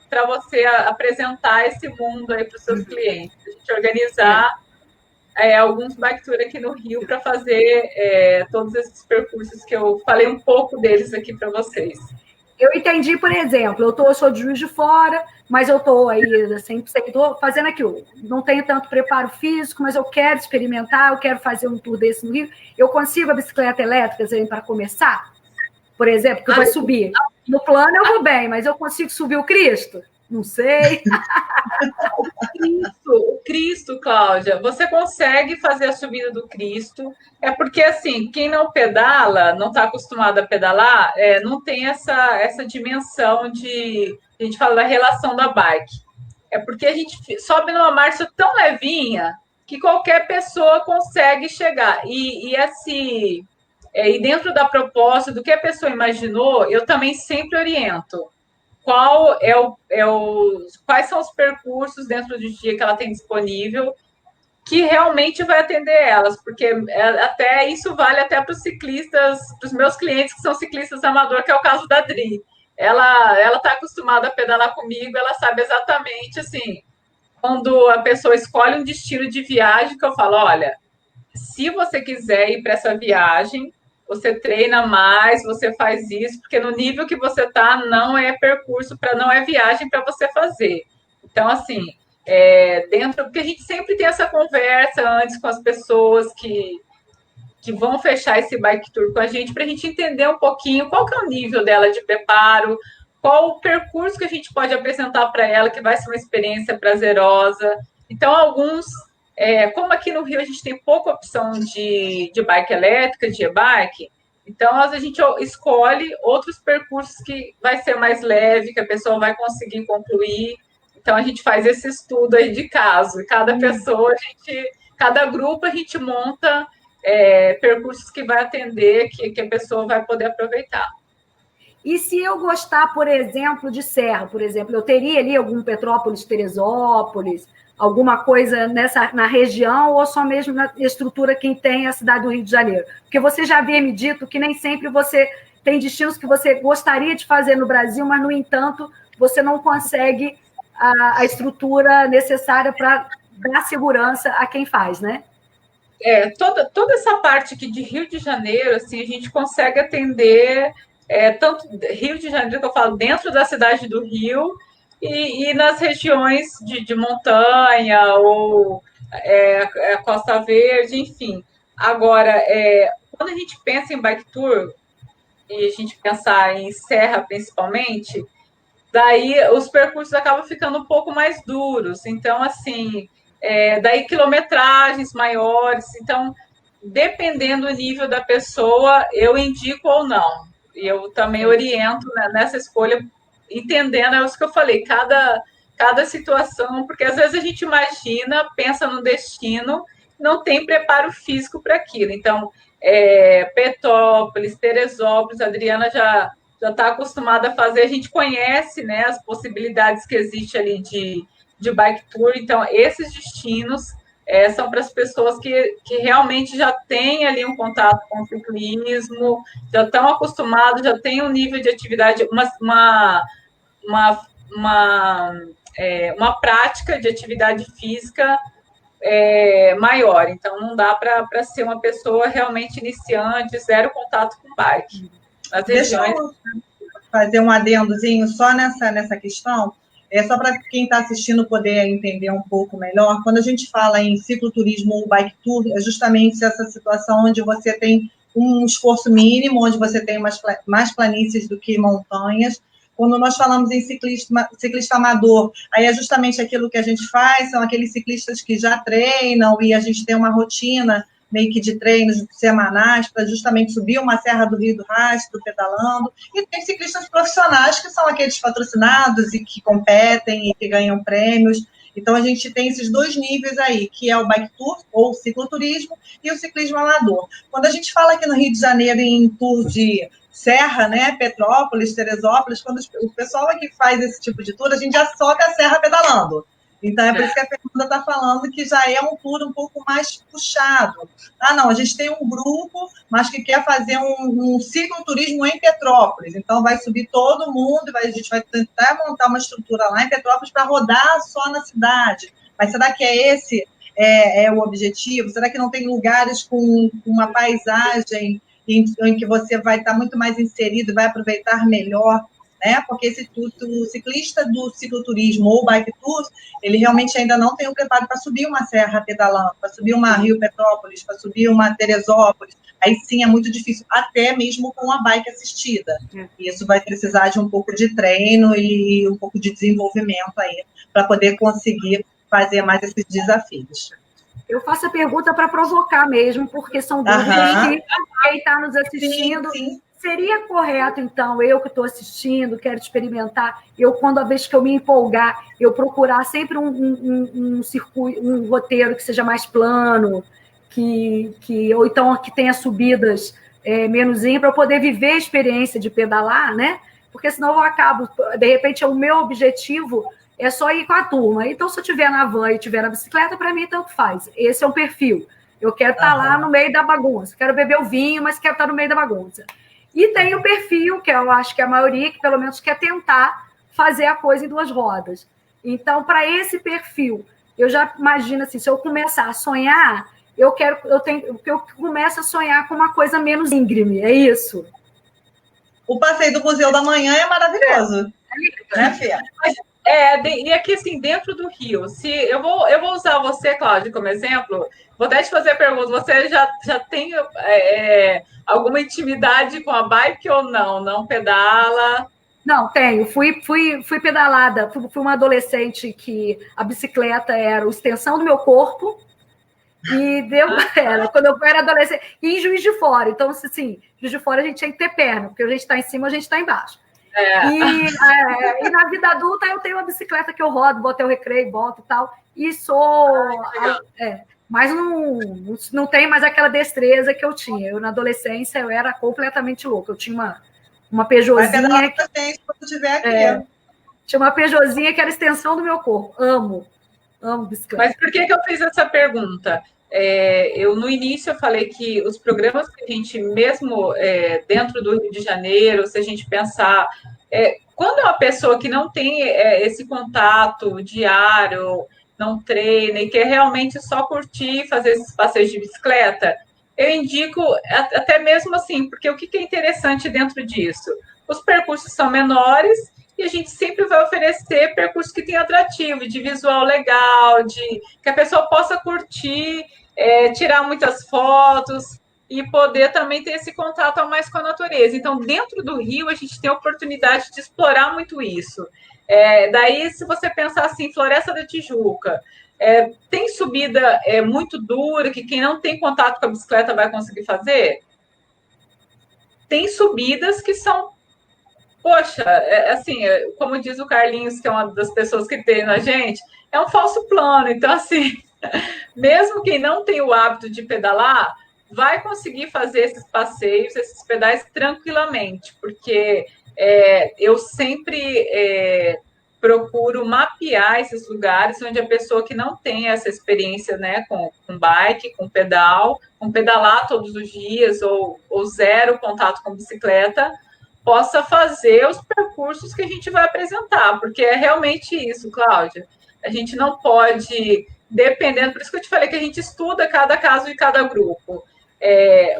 para você apresentar esse mundo aí para os seus clientes. A gente organizar alguns Bike Tour aqui no Rio para fazer todos esses percursos que eu falei um pouco deles aqui para vocês. Eu entendi, por exemplo, eu sou de Juiz de Fora, mas eu estou aí, assim, estou fazendo aquilo. Não tenho tanto preparo físico, mas eu quero experimentar, eu quero fazer um tour desse no Rio. Eu consigo a bicicleta elétrica para começar? Por exemplo, que eu vou subir. No plano eu vou bem, mas eu consigo subir o Cristo? Não sei. O Cristo, Cláudia, você consegue fazer a subida do Cristo. É porque, assim, quem não pedala, não está acostumado a pedalar, não tem essa dimensão de... A gente fala da relação da bike. É porque a gente sobe numa marcha tão levinha que qualquer pessoa consegue chegar. E dentro da proposta, do que a pessoa imaginou, eu também sempre oriento. Quais são os percursos dentro do dia que ela tem disponível que realmente vai atender elas, porque até isso vale até para os ciclistas, para os meus clientes que são ciclistas amador, que é o caso da Adri. Ela está acostumada a pedalar comigo, ela sabe exatamente, assim, quando a pessoa escolhe um destino de viagem, que eu falo, olha, se você quiser ir para essa viagem, você treina mais, você faz isso, porque no nível que você está, não é percurso, não é viagem para você fazer. Então, assim, porque a gente sempre tem essa conversa antes com as pessoas que vão fechar esse bike tour com a gente, para a gente entender um pouquinho qual que é o nível dela de preparo, qual o percurso que a gente pode apresentar para ela, que vai ser uma experiência prazerosa. Então, alguns... como aqui no Rio a gente tem pouca opção de bike elétrica, de e-bike, então a gente escolhe outros percursos que vai ser mais leve, que a pessoa vai conseguir concluir. Então a gente faz esse estudo aí de caso. Cada pessoa, cada grupo a gente monta percursos que vai atender, que a pessoa vai poder aproveitar. E se eu gostar, por exemplo, de serra, por exemplo, eu teria ali algum Petrópolis, Teresópolis, alguma coisa na região, ou só mesmo na estrutura quem tem a cidade do Rio de Janeiro? Porque você já havia me dito que nem sempre você tem destinos que você gostaria de fazer no Brasil, mas, no entanto, você não consegue a estrutura necessária para dar segurança a quem faz, né? Toda essa parte aqui de Rio de Janeiro, assim, a gente consegue atender tanto Rio de Janeiro, que eu falo, dentro da cidade do Rio e nas regiões de montanha ou Costa Verde, enfim. Agora, quando a gente pensa em bike tour e a gente pensar em serra principalmente, daí os percursos acabam ficando um pouco mais duros. Então, assim, daí quilometragens maiores. Então, dependendo do nível da pessoa, eu indico ou não. E eu também oriento, né, nessa escolha, entendendo, é isso que eu falei, cada situação, porque às vezes a gente imagina, pensa no destino, não tem preparo físico para aquilo. Então, Petrópolis, Teresópolis, a Adriana já está acostumada a fazer, a gente conhece, né, as possibilidades que existem ali de bike tour, então esses destinos são para as pessoas que realmente já têm ali um contato com o ciclismo, já estão acostumados, já têm um nível de atividade, uma prática de atividade física maior. Então, não dá para ser uma pessoa realmente iniciante, zero contato com bike. Nas regiões... Deixa eu fazer um adendozinho só nessa questão, só para quem está assistindo poder entender um pouco melhor. Quando a gente fala em cicloturismo ou bike tour, é justamente essa situação onde você tem um esforço mínimo, onde você tem mais planícies do que montanhas. Quando nós falamos em ciclista amador, aí é justamente aquilo que a gente faz, são aqueles ciclistas que já treinam e a gente tem uma rotina meio que de treinos semanais para justamente subir uma serra do Rio do Rastro, pedalando. E tem ciclistas profissionais, que são aqueles patrocinados e que competem e que ganham prêmios. Então, a gente tem esses dois níveis aí, que é o bike tour, ou cicloturismo, e o ciclismo amador. Quando a gente fala aqui no Rio de Janeiro em tour de serra, né, Petrópolis, Teresópolis, quando o pessoal aqui faz esse tipo de tour, a gente já sobe a serra pedalando. Então, é por isso que a Fernanda está falando que já é um tour um pouco mais puxado. Ah, não, a gente tem um grupo, mas que quer fazer um cicloturismo em Petrópolis. Então, vai subir todo mundo, a gente vai tentar montar uma estrutura lá em Petrópolis para rodar só na cidade. Mas será que esse o objetivo? Será que não tem lugares com uma paisagem em que você vai estar muito mais inserido, vai aproveitar melhor, né? Porque o ciclista do cicloturismo ou bike tour, ele realmente ainda não tem o preparo para subir uma serra pedalando, para subir uma Rio Petrópolis, para subir uma Teresópolis. Aí sim é muito difícil, até mesmo com a bike assistida. E isso vai precisar de um pouco de treino e um pouco de desenvolvimento aí, para poder conseguir fazer mais esses desafios. Eu faço a pergunta para provocar mesmo, porque são dúvidas que quem está nos assistindo... Sim. Seria correto, então, eu que estou assistindo, quero experimentar, a vez que eu me empolgar, eu procurar sempre um circuito, um roteiro que seja mais plano, ou então que tenha subidas menos para eu poder viver a experiência de pedalar, né? Porque senão eu acabo, de repente, o meu objetivo é só ir com a turma. Então, se eu estiver na van e estiver na bicicleta, para mim, tanto faz. Esse é um perfil. Eu quero estar lá no meio da bagunça. Quero beber o vinho, mas quero estar no meio da bagunça. E tem o perfil, que eu acho que é a maioria, que pelo menos quer tentar fazer a coisa em 2 rodas. Então, para esse perfil, eu já imagino assim, se eu começar a sonhar, eu começo a sonhar com uma coisa menos íngreme, é isso? O passeio do Museu da Manhã é maravilhoso. Né, Fê? E aqui, assim, dentro do Rio, se eu vou usar você, Cláudia, como exemplo, vou até te fazer a pergunta, você já tem alguma intimidade com a bike ou não? Não pedala? Não, tenho. Fui pedalada, fui uma adolescente que a bicicleta era a extensão do meu corpo, e quando eu era adolescente, e em Juiz de Fora, então, assim, Juiz de Fora a gente tinha que ter perna, porque a gente está em cima, a gente está embaixo. E na vida adulta eu tenho uma bicicleta que eu rodo, boto o recreio, volto e tal, e mas não tenho mais aquela destreza que eu tinha. Eu, na adolescência, eu era completamente louca. Eu tinha uma Peugeotzinha tinha uma Peugeotzinha que era a extensão do meu corpo. Amo bicicleta. Mas por que eu fiz essa pergunta? eu no início eu falei que os programas que a gente, mesmo dentro do Rio de Janeiro, se a gente pensar, quando é uma pessoa que não tem esse contato diário, não treina e quer realmente só curtir, fazer esses passeios de bicicleta, eu indico até mesmo assim, porque o que é interessante dentro disso? Os percursos são menores e a gente sempre vai oferecer percursos que tenham atrativo, de visual legal, de que a pessoa possa curtir, tirar muitas fotos e poder também ter esse contato a mais com a natureza. Então, dentro do Rio, a gente tem a oportunidade de explorar muito isso. Daí, se você pensar assim, Floresta da Tijuca, tem subida muito dura, que quem não tem contato com a bicicleta vai conseguir fazer? Tem subidas que são, poxa, assim, como diz o Carlinhos, que é uma das pessoas que tem na gente, é um falso plano. Então, assim, mesmo quem não tem o hábito de pedalar, vai conseguir fazer esses passeios, esses pedais tranquilamente, porque eu sempre procuro mapear esses lugares onde a pessoa que não tem essa experiência, né, com bike, com pedal, com pedalar todos os dias ou zero contato com bicicleta, possa fazer os percursos que a gente vai apresentar, porque é realmente isso, Cláudia. A gente não pode, dependendo, por isso que eu te falei que a gente estuda cada caso e cada grupo.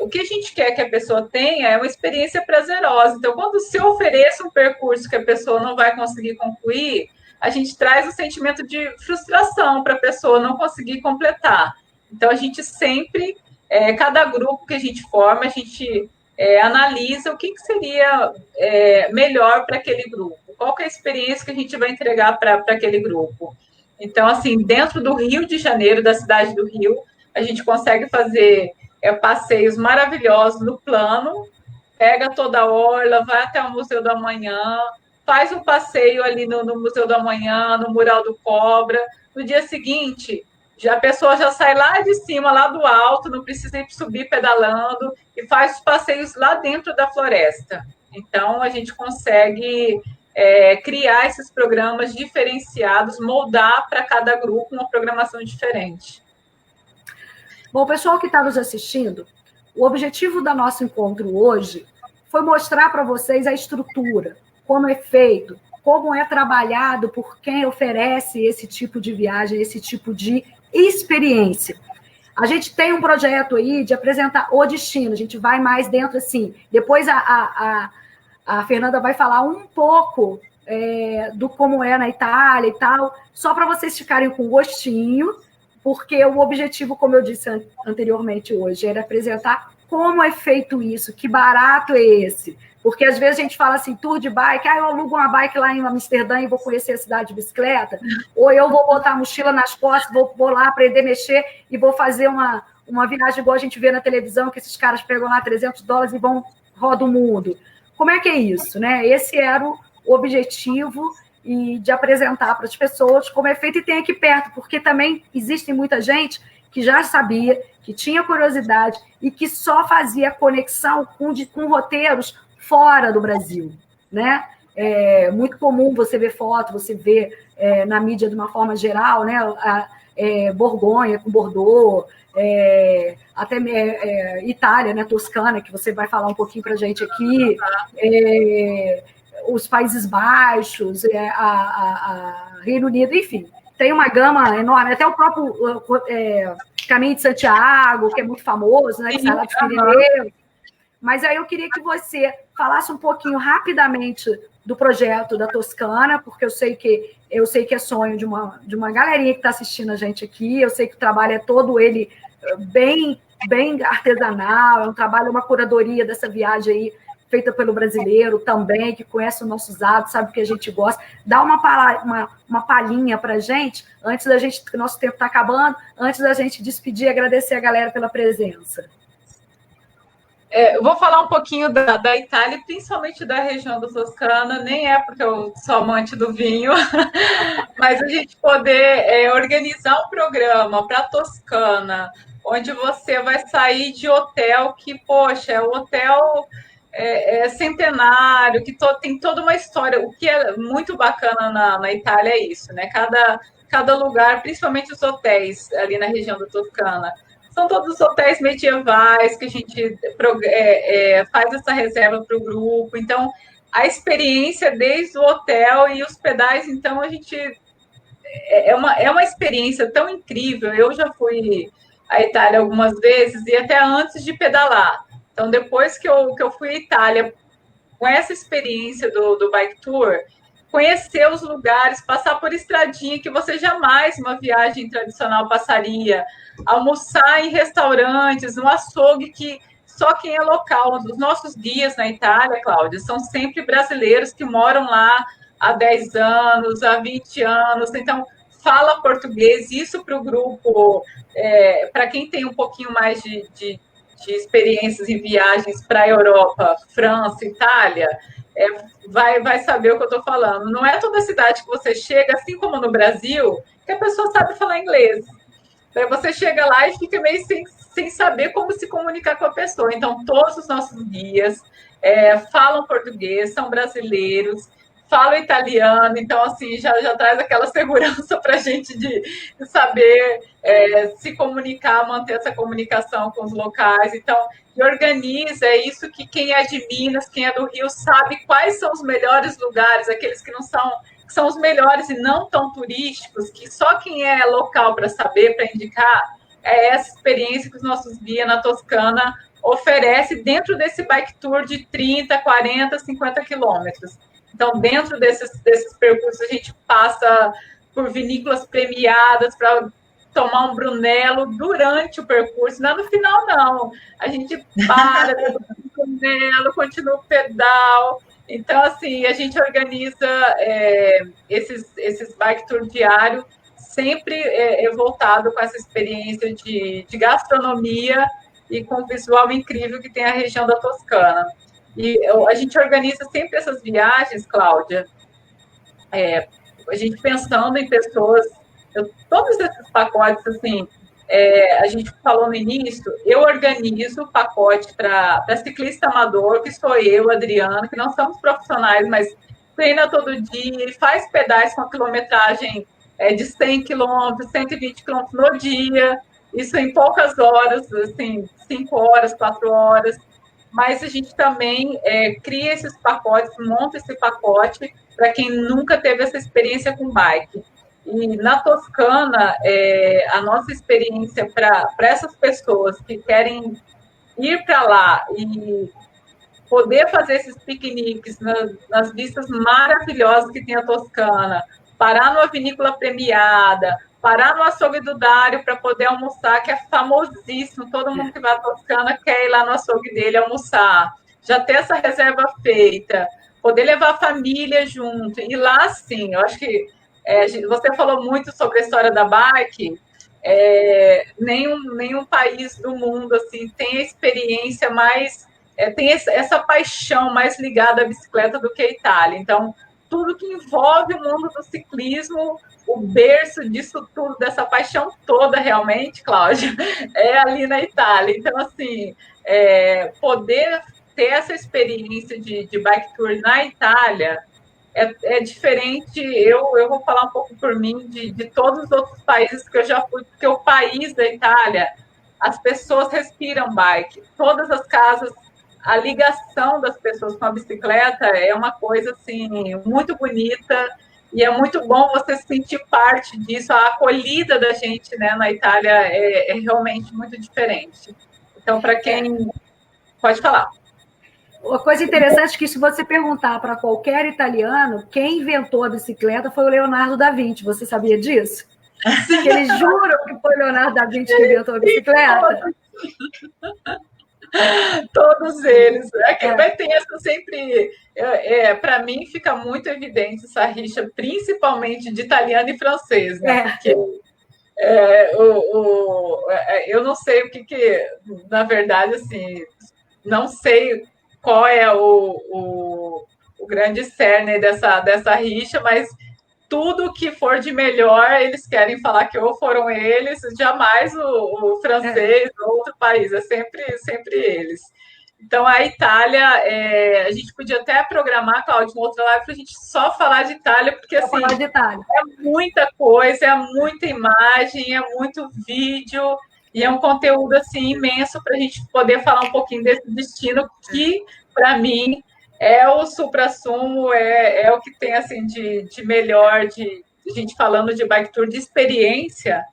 O que a gente quer que a pessoa tenha é uma experiência prazerosa. Então, quando se oferece um percurso que a pessoa não vai conseguir concluir, a gente traz o sentimento de frustração para a pessoa não conseguir completar. Então, a gente sempre, cada grupo que a gente forma, a gente analisa o que seria melhor para aquele grupo, qual que é a experiência que a gente vai entregar para aquele grupo. Então, assim, dentro do Rio de Janeiro, da cidade do Rio, a gente consegue fazer passeios maravilhosos no plano, pega toda a orla, vai até o Museu do Amanhã, faz um passeio ali no Museu do Amanhã, no Mural do Cobra. No dia seguinte, a pessoa já sai lá de cima, lá do alto, não precisa ir subir pedalando, e faz os passeios lá dentro da floresta. Então, a gente consegue criar esses programas diferenciados, moldar para cada grupo uma programação diferente. Bom, pessoal que está nos assistindo, o objetivo do nosso encontro hoje foi mostrar para vocês a estrutura, como é feito, como é trabalhado por quem oferece esse tipo de viagem, esse tipo de experiência. A gente tem um projeto aí de apresentar o destino, a gente vai mais dentro assim. Depois a Fernanda vai falar um pouco do como é na Itália e tal, só para vocês ficarem com gostinho, porque o objetivo, como eu disse anteriormente hoje, era apresentar como é feito isso, que barato é esse. Porque às vezes a gente fala assim, tour de bike, eu alugo uma bike lá em Amsterdã e vou conhecer a cidade de bicicleta, ou eu vou botar a mochila nas costas, vou lá aprender a mexer e vou fazer uma viagem igual a gente vê na televisão, que esses caras pegam lá $300 e rodam o mundo. Como é que é isso, né? Esse era o objetivo e de apresentar para as pessoas como é feito e tem aqui perto, porque também existe muita gente que já sabia, que tinha curiosidade e que só fazia conexão com roteiros fora do Brasil, né? É muito comum você ver foto, você vê na mídia de uma forma geral, né? Borgonha com Bordeaux, até Itália, né? Toscana, que você vai falar um pouquinho para a gente aqui, os Países Baixos, Reino Unido, enfim, tem uma gama enorme, até o próprio Caminho de Santiago, que é muito famoso, né? Que sai lá dos Pirineus. Mas aí eu queria que você falasse um pouquinho rapidamente do projeto da Toscana, porque eu sei que é sonho de uma galerinha que está assistindo a gente aqui, eu sei que o trabalho é todo ele bem artesanal, é um trabalho, uma curadoria dessa viagem aí, feita pelo brasileiro também, que conhece os nossos hábitos, sabe o que a gente gosta. Dá uma palhinha para a gente, antes da gente, que o nosso tempo está acabando, antes da gente despedir e agradecer a galera pela presença. Eu vou falar um pouquinho da Itália, principalmente da região da Toscana, nem é porque eu sou amante do vinho, mas a gente poder organizar um programa para a Toscana, onde você vai sair de hotel que, poxa, é um hotel centenário, que tem toda uma história. O que é muito bacana na Itália é isso, né? Cada lugar, principalmente os hotéis ali na região da Toscana, São todos hotéis medievais que a gente faz essa reserva para o grupo. Então, a experiência desde o hotel e os pedais, então, a gente... É uma experiência tão incrível. Eu já fui à Itália algumas vezes e até antes de pedalar. Então, depois que eu fui à Itália, com essa experiência do Bike Tour, conhecer os lugares, passar por estradinha que você jamais, uma viagem tradicional, passaria, almoçar em restaurantes, no açougue que só quem é local. Os nossos guias na Itália, Cláudia, são sempre brasileiros que moram lá há 10 anos, há 20 anos, então fala português. Isso para o grupo, para quem tem um pouquinho mais de experiências em viagens para a Europa, França, Itália, vai saber o que eu estou falando. Não é toda cidade que você chega, assim como no Brasil, que a pessoa sabe falar inglês. Então, você chega lá e fica meio sem saber como se comunicar com a pessoa. Então, todos os nossos guias falam português, são brasileiros, falam italiano, então, assim, já traz aquela segurança para a gente de saber se comunicar, manter essa comunicação com os locais. Então, e organiza, é isso que quem é de Minas, quem é do Rio, sabe quais são os melhores lugares, aqueles que são os melhores e não tão turísticos, que só quem é local para saber, para indicar, é essa experiência que os nossos guias na Toscana oferecem dentro desse bike tour de 30, 40, 50 quilômetros. Então, dentro desses percursos, a gente passa por vinícolas premiadas para tomar um Brunello durante o percurso. Não, no final, não. A gente para, o Brunello, continua o pedal. Então, assim, a gente organiza esses bike tour diário sempre voltado com essa experiência de gastronomia e com o visual incrível que tem a região da Toscana. E a gente organiza sempre essas viagens, Cláudia, a gente pensando em pessoas, todos esses pacotes, assim, a gente falou no início, eu organizo o pacote para ciclista amador, que sou eu, Adriana, que não somos profissionais, mas treina todo dia, faz pedais com a quilometragem de 100 quilômetros, 120 quilômetros no dia, isso em poucas horas, assim, 5 horas, 4 horas. Mas a gente também cria esses pacotes, monta esse pacote para quem nunca teve essa experiência com bike. E na Toscana, a nossa experiência para essas pessoas que querem ir para lá e poder fazer esses piqueniques nas vistas maravilhosas que tem a Toscana, parar numa vinícola premiada, parar no açougue do Dário para poder almoçar, que é famosíssimo, todo mundo que vai à Toscana quer ir lá no açougue dele almoçar, já ter essa reserva feita, poder levar a família junto, e lá sim, eu acho que você falou muito sobre a história da bike, nenhum país do mundo assim tem a experiência mais, tem essa paixão mais ligada à bicicleta do que a Itália. Então, tudo que envolve o mundo do ciclismo, o berço disso tudo, dessa paixão toda realmente, Cláudia, é ali na Itália. Então, assim, poder ter essa experiência de bike tour na Itália é diferente. Eu vou falar um pouco por mim, de todos os outros países que eu já fui, porque o país da Itália, as pessoas respiram bike, todas as casas, a ligação das pessoas com a bicicleta é uma coisa assim muito bonita, e é muito bom você sentir parte disso. A acolhida da gente, né, na Itália é realmente muito diferente. Então, para quem... Pode falar. Uma coisa interessante é que, se você perguntar para qualquer italiano, quem inventou a bicicleta foi o Leonardo da Vinci. Você sabia disso? Que eles juram que foi o Leonardo da Vinci que inventou a bicicleta. Todos eles. Vai ter essa sempre... para mim, fica muito evidente essa rixa, principalmente de italiano e francês, né? Porque eu não sei o que... Na verdade, assim, não sei qual é o grande cerne dessa rixa, mas tudo que for de melhor, eles querem falar que ou foram eles, jamais o francês ou outro país, é sempre eles. Então, a Itália, a gente podia até programar, Cláudia, uma outra live para a gente só falar de Itália, porque assim, é muita coisa, é muita imagem, é muito vídeo, E é um conteúdo assim imenso para a gente poder falar um pouquinho desse destino que, para mim, é o suprassumo, é o que tem assim de melhor, de gente falando de bike tour, de experiência,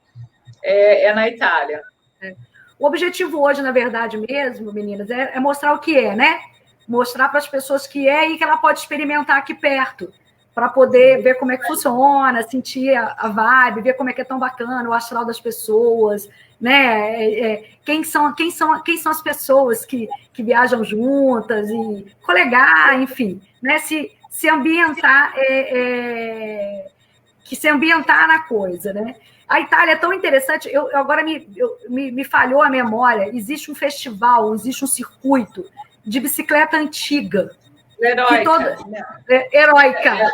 é na Itália. O objetivo hoje, na verdade mesmo, meninas, é mostrar o que é, né? Mostrar para as pessoas que é e que ela pode experimentar aqui perto, para poder ver como é que funciona, sentir a vibe, ver como é que é tão bacana o astral das pessoas, né? Quem são as pessoas que viajam juntas e colegar, enfim, né? Se ambientar, que se ambientar na coisa, né? A Itália é tão interessante, agora me falhou a memória, existe um festival, existe um circuito de bicicleta antiga. Heróica,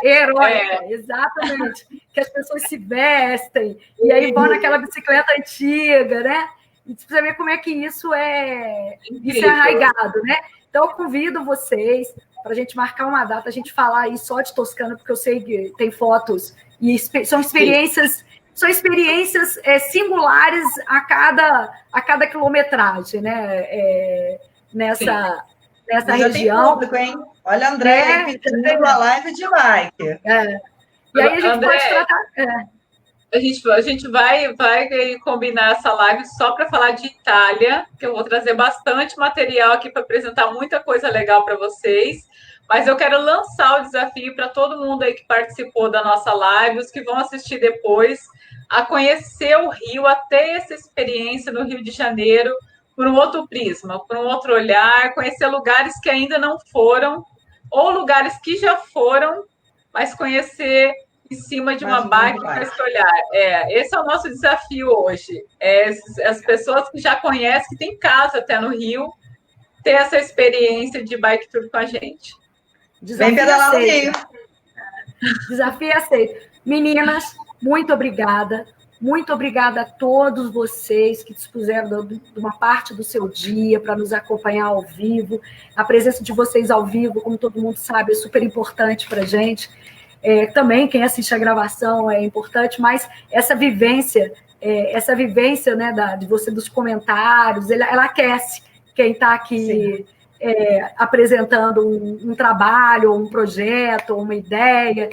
exatamente. Que as pessoas se vestem, e aí vão naquela bicicleta antiga, né? E você vê como é que isso é arraigado, né? Então, eu convido vocês para a gente marcar uma data, a gente falar aí só de Toscana, porque eu sei que tem fotos, e são experiências... São experiências singulares a cada quilometragem, né? Nessa região. Tem público, hein? Olha, André, tem uma live de bike. E aí a gente André, pode tratar. A gente vai combinar essa live só para falar de Itália, que eu vou trazer bastante material aqui para apresentar muita coisa legal para vocês. Mas eu quero lançar o desafio para todo mundo aí que participou da nossa live, os que vão assistir depois, a conhecer o Rio, a ter essa experiência no Rio de Janeiro por um outro prisma, por um outro olhar, conhecer lugares que ainda não foram, ou lugares que já foram, mas conhecer em cima de uma bike com esse olhar. Esse é o nosso desafio hoje. As pessoas que já conhecem, que têm casa até no Rio, ter essa experiência de bike tour com a gente. Vem pedalar no Rio. Desafio aceito. Meninas, muito obrigada. Muito obrigada a todos vocês que dispuseram de uma parte do seu dia para nos acompanhar ao vivo. A presença de vocês ao vivo, como todo mundo sabe, é super importante para a gente. Também quem assiste a gravação é importante, mas essa vivência, né, de você dos comentários, ela aquece quem está aqui apresentando um trabalho, um projeto, uma ideia.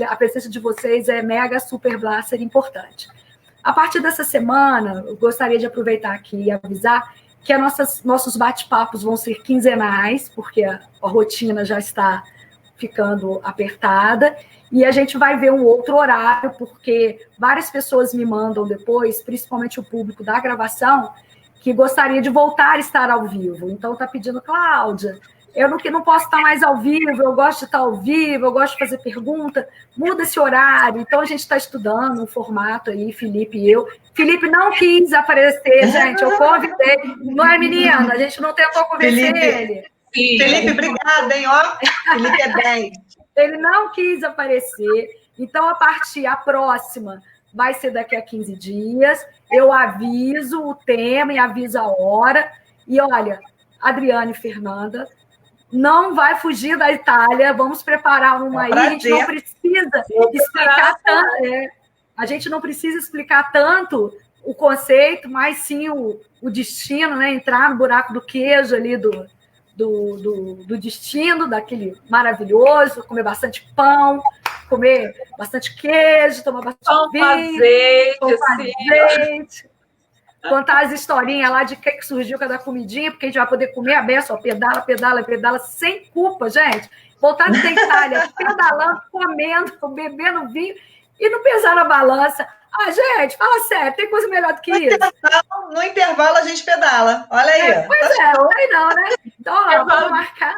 A presença de vocês é mega, super, blaster importante. A partir dessa semana, eu gostaria de aproveitar aqui e avisar que nossos bate-papos vão ser quinzenais, porque a rotina já está ficando apertada, e a gente vai ver um outro horário, porque várias pessoas me mandam depois, principalmente o público da gravação, que gostaria de voltar a estar ao vivo. Então, está pedindo, Cláudia, eu não posso estar mais ao vivo, eu gosto de estar ao vivo, eu gosto de fazer pergunta, muda esse horário. Então, a gente está estudando um formato aí, Felipe e eu. Felipe não quis aparecer, gente, eu convidei. Não é, menina? A gente não tentou convencer ele. Sim. Felipe, obrigada, hein? Ó, Felipe é 10. Ele não quis aparecer. Então, a próxima vai ser daqui a 15 dias. Eu aviso o tema e aviso a hora. E, olha, Adriana e Fernanda, não vai fugir da Itália, vamos preparar uma aí, a gente não precisa explicar tanto, a gente não precisa explicar tanto o conceito, mas sim o destino, né? Entrar no buraco do queijo ali do destino, daquele maravilhoso, comer bastante pão, comer bastante queijo, tomar bastante vinho, azeite. Contar as historinhas lá de que surgiu cada comidinha, porque a gente vai poder comer a beça, pedala, sem culpa, gente. Voltar da Itália, pedalando, comendo, bebendo vinho e não pesar na balança. Ah, gente, fala sério, tem coisa melhor do que isso? No intervalo a gente pedala, olha aí. Não tem não, né? Então, ó, vamos marcar.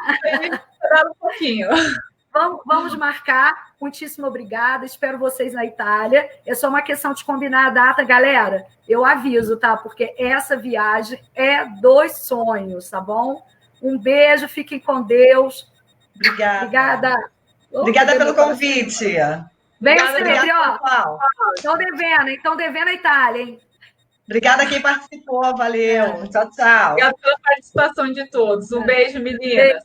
Um pouquinho. Vamos marcar. Muitíssimo obrigada. Espero vocês na Itália. É só uma questão de combinar a data, galera. Eu aviso, tá? Porque essa viagem é dos sonhos, tá bom? Um beijo, fiquem com Deus. Obrigada. Obrigada pelo convite. Venha sempre, ó. Estão devendo a Itália, hein? Obrigada a quem participou, valeu. Tchau, tchau. Obrigada pela participação de todos. Um beijo, meninas.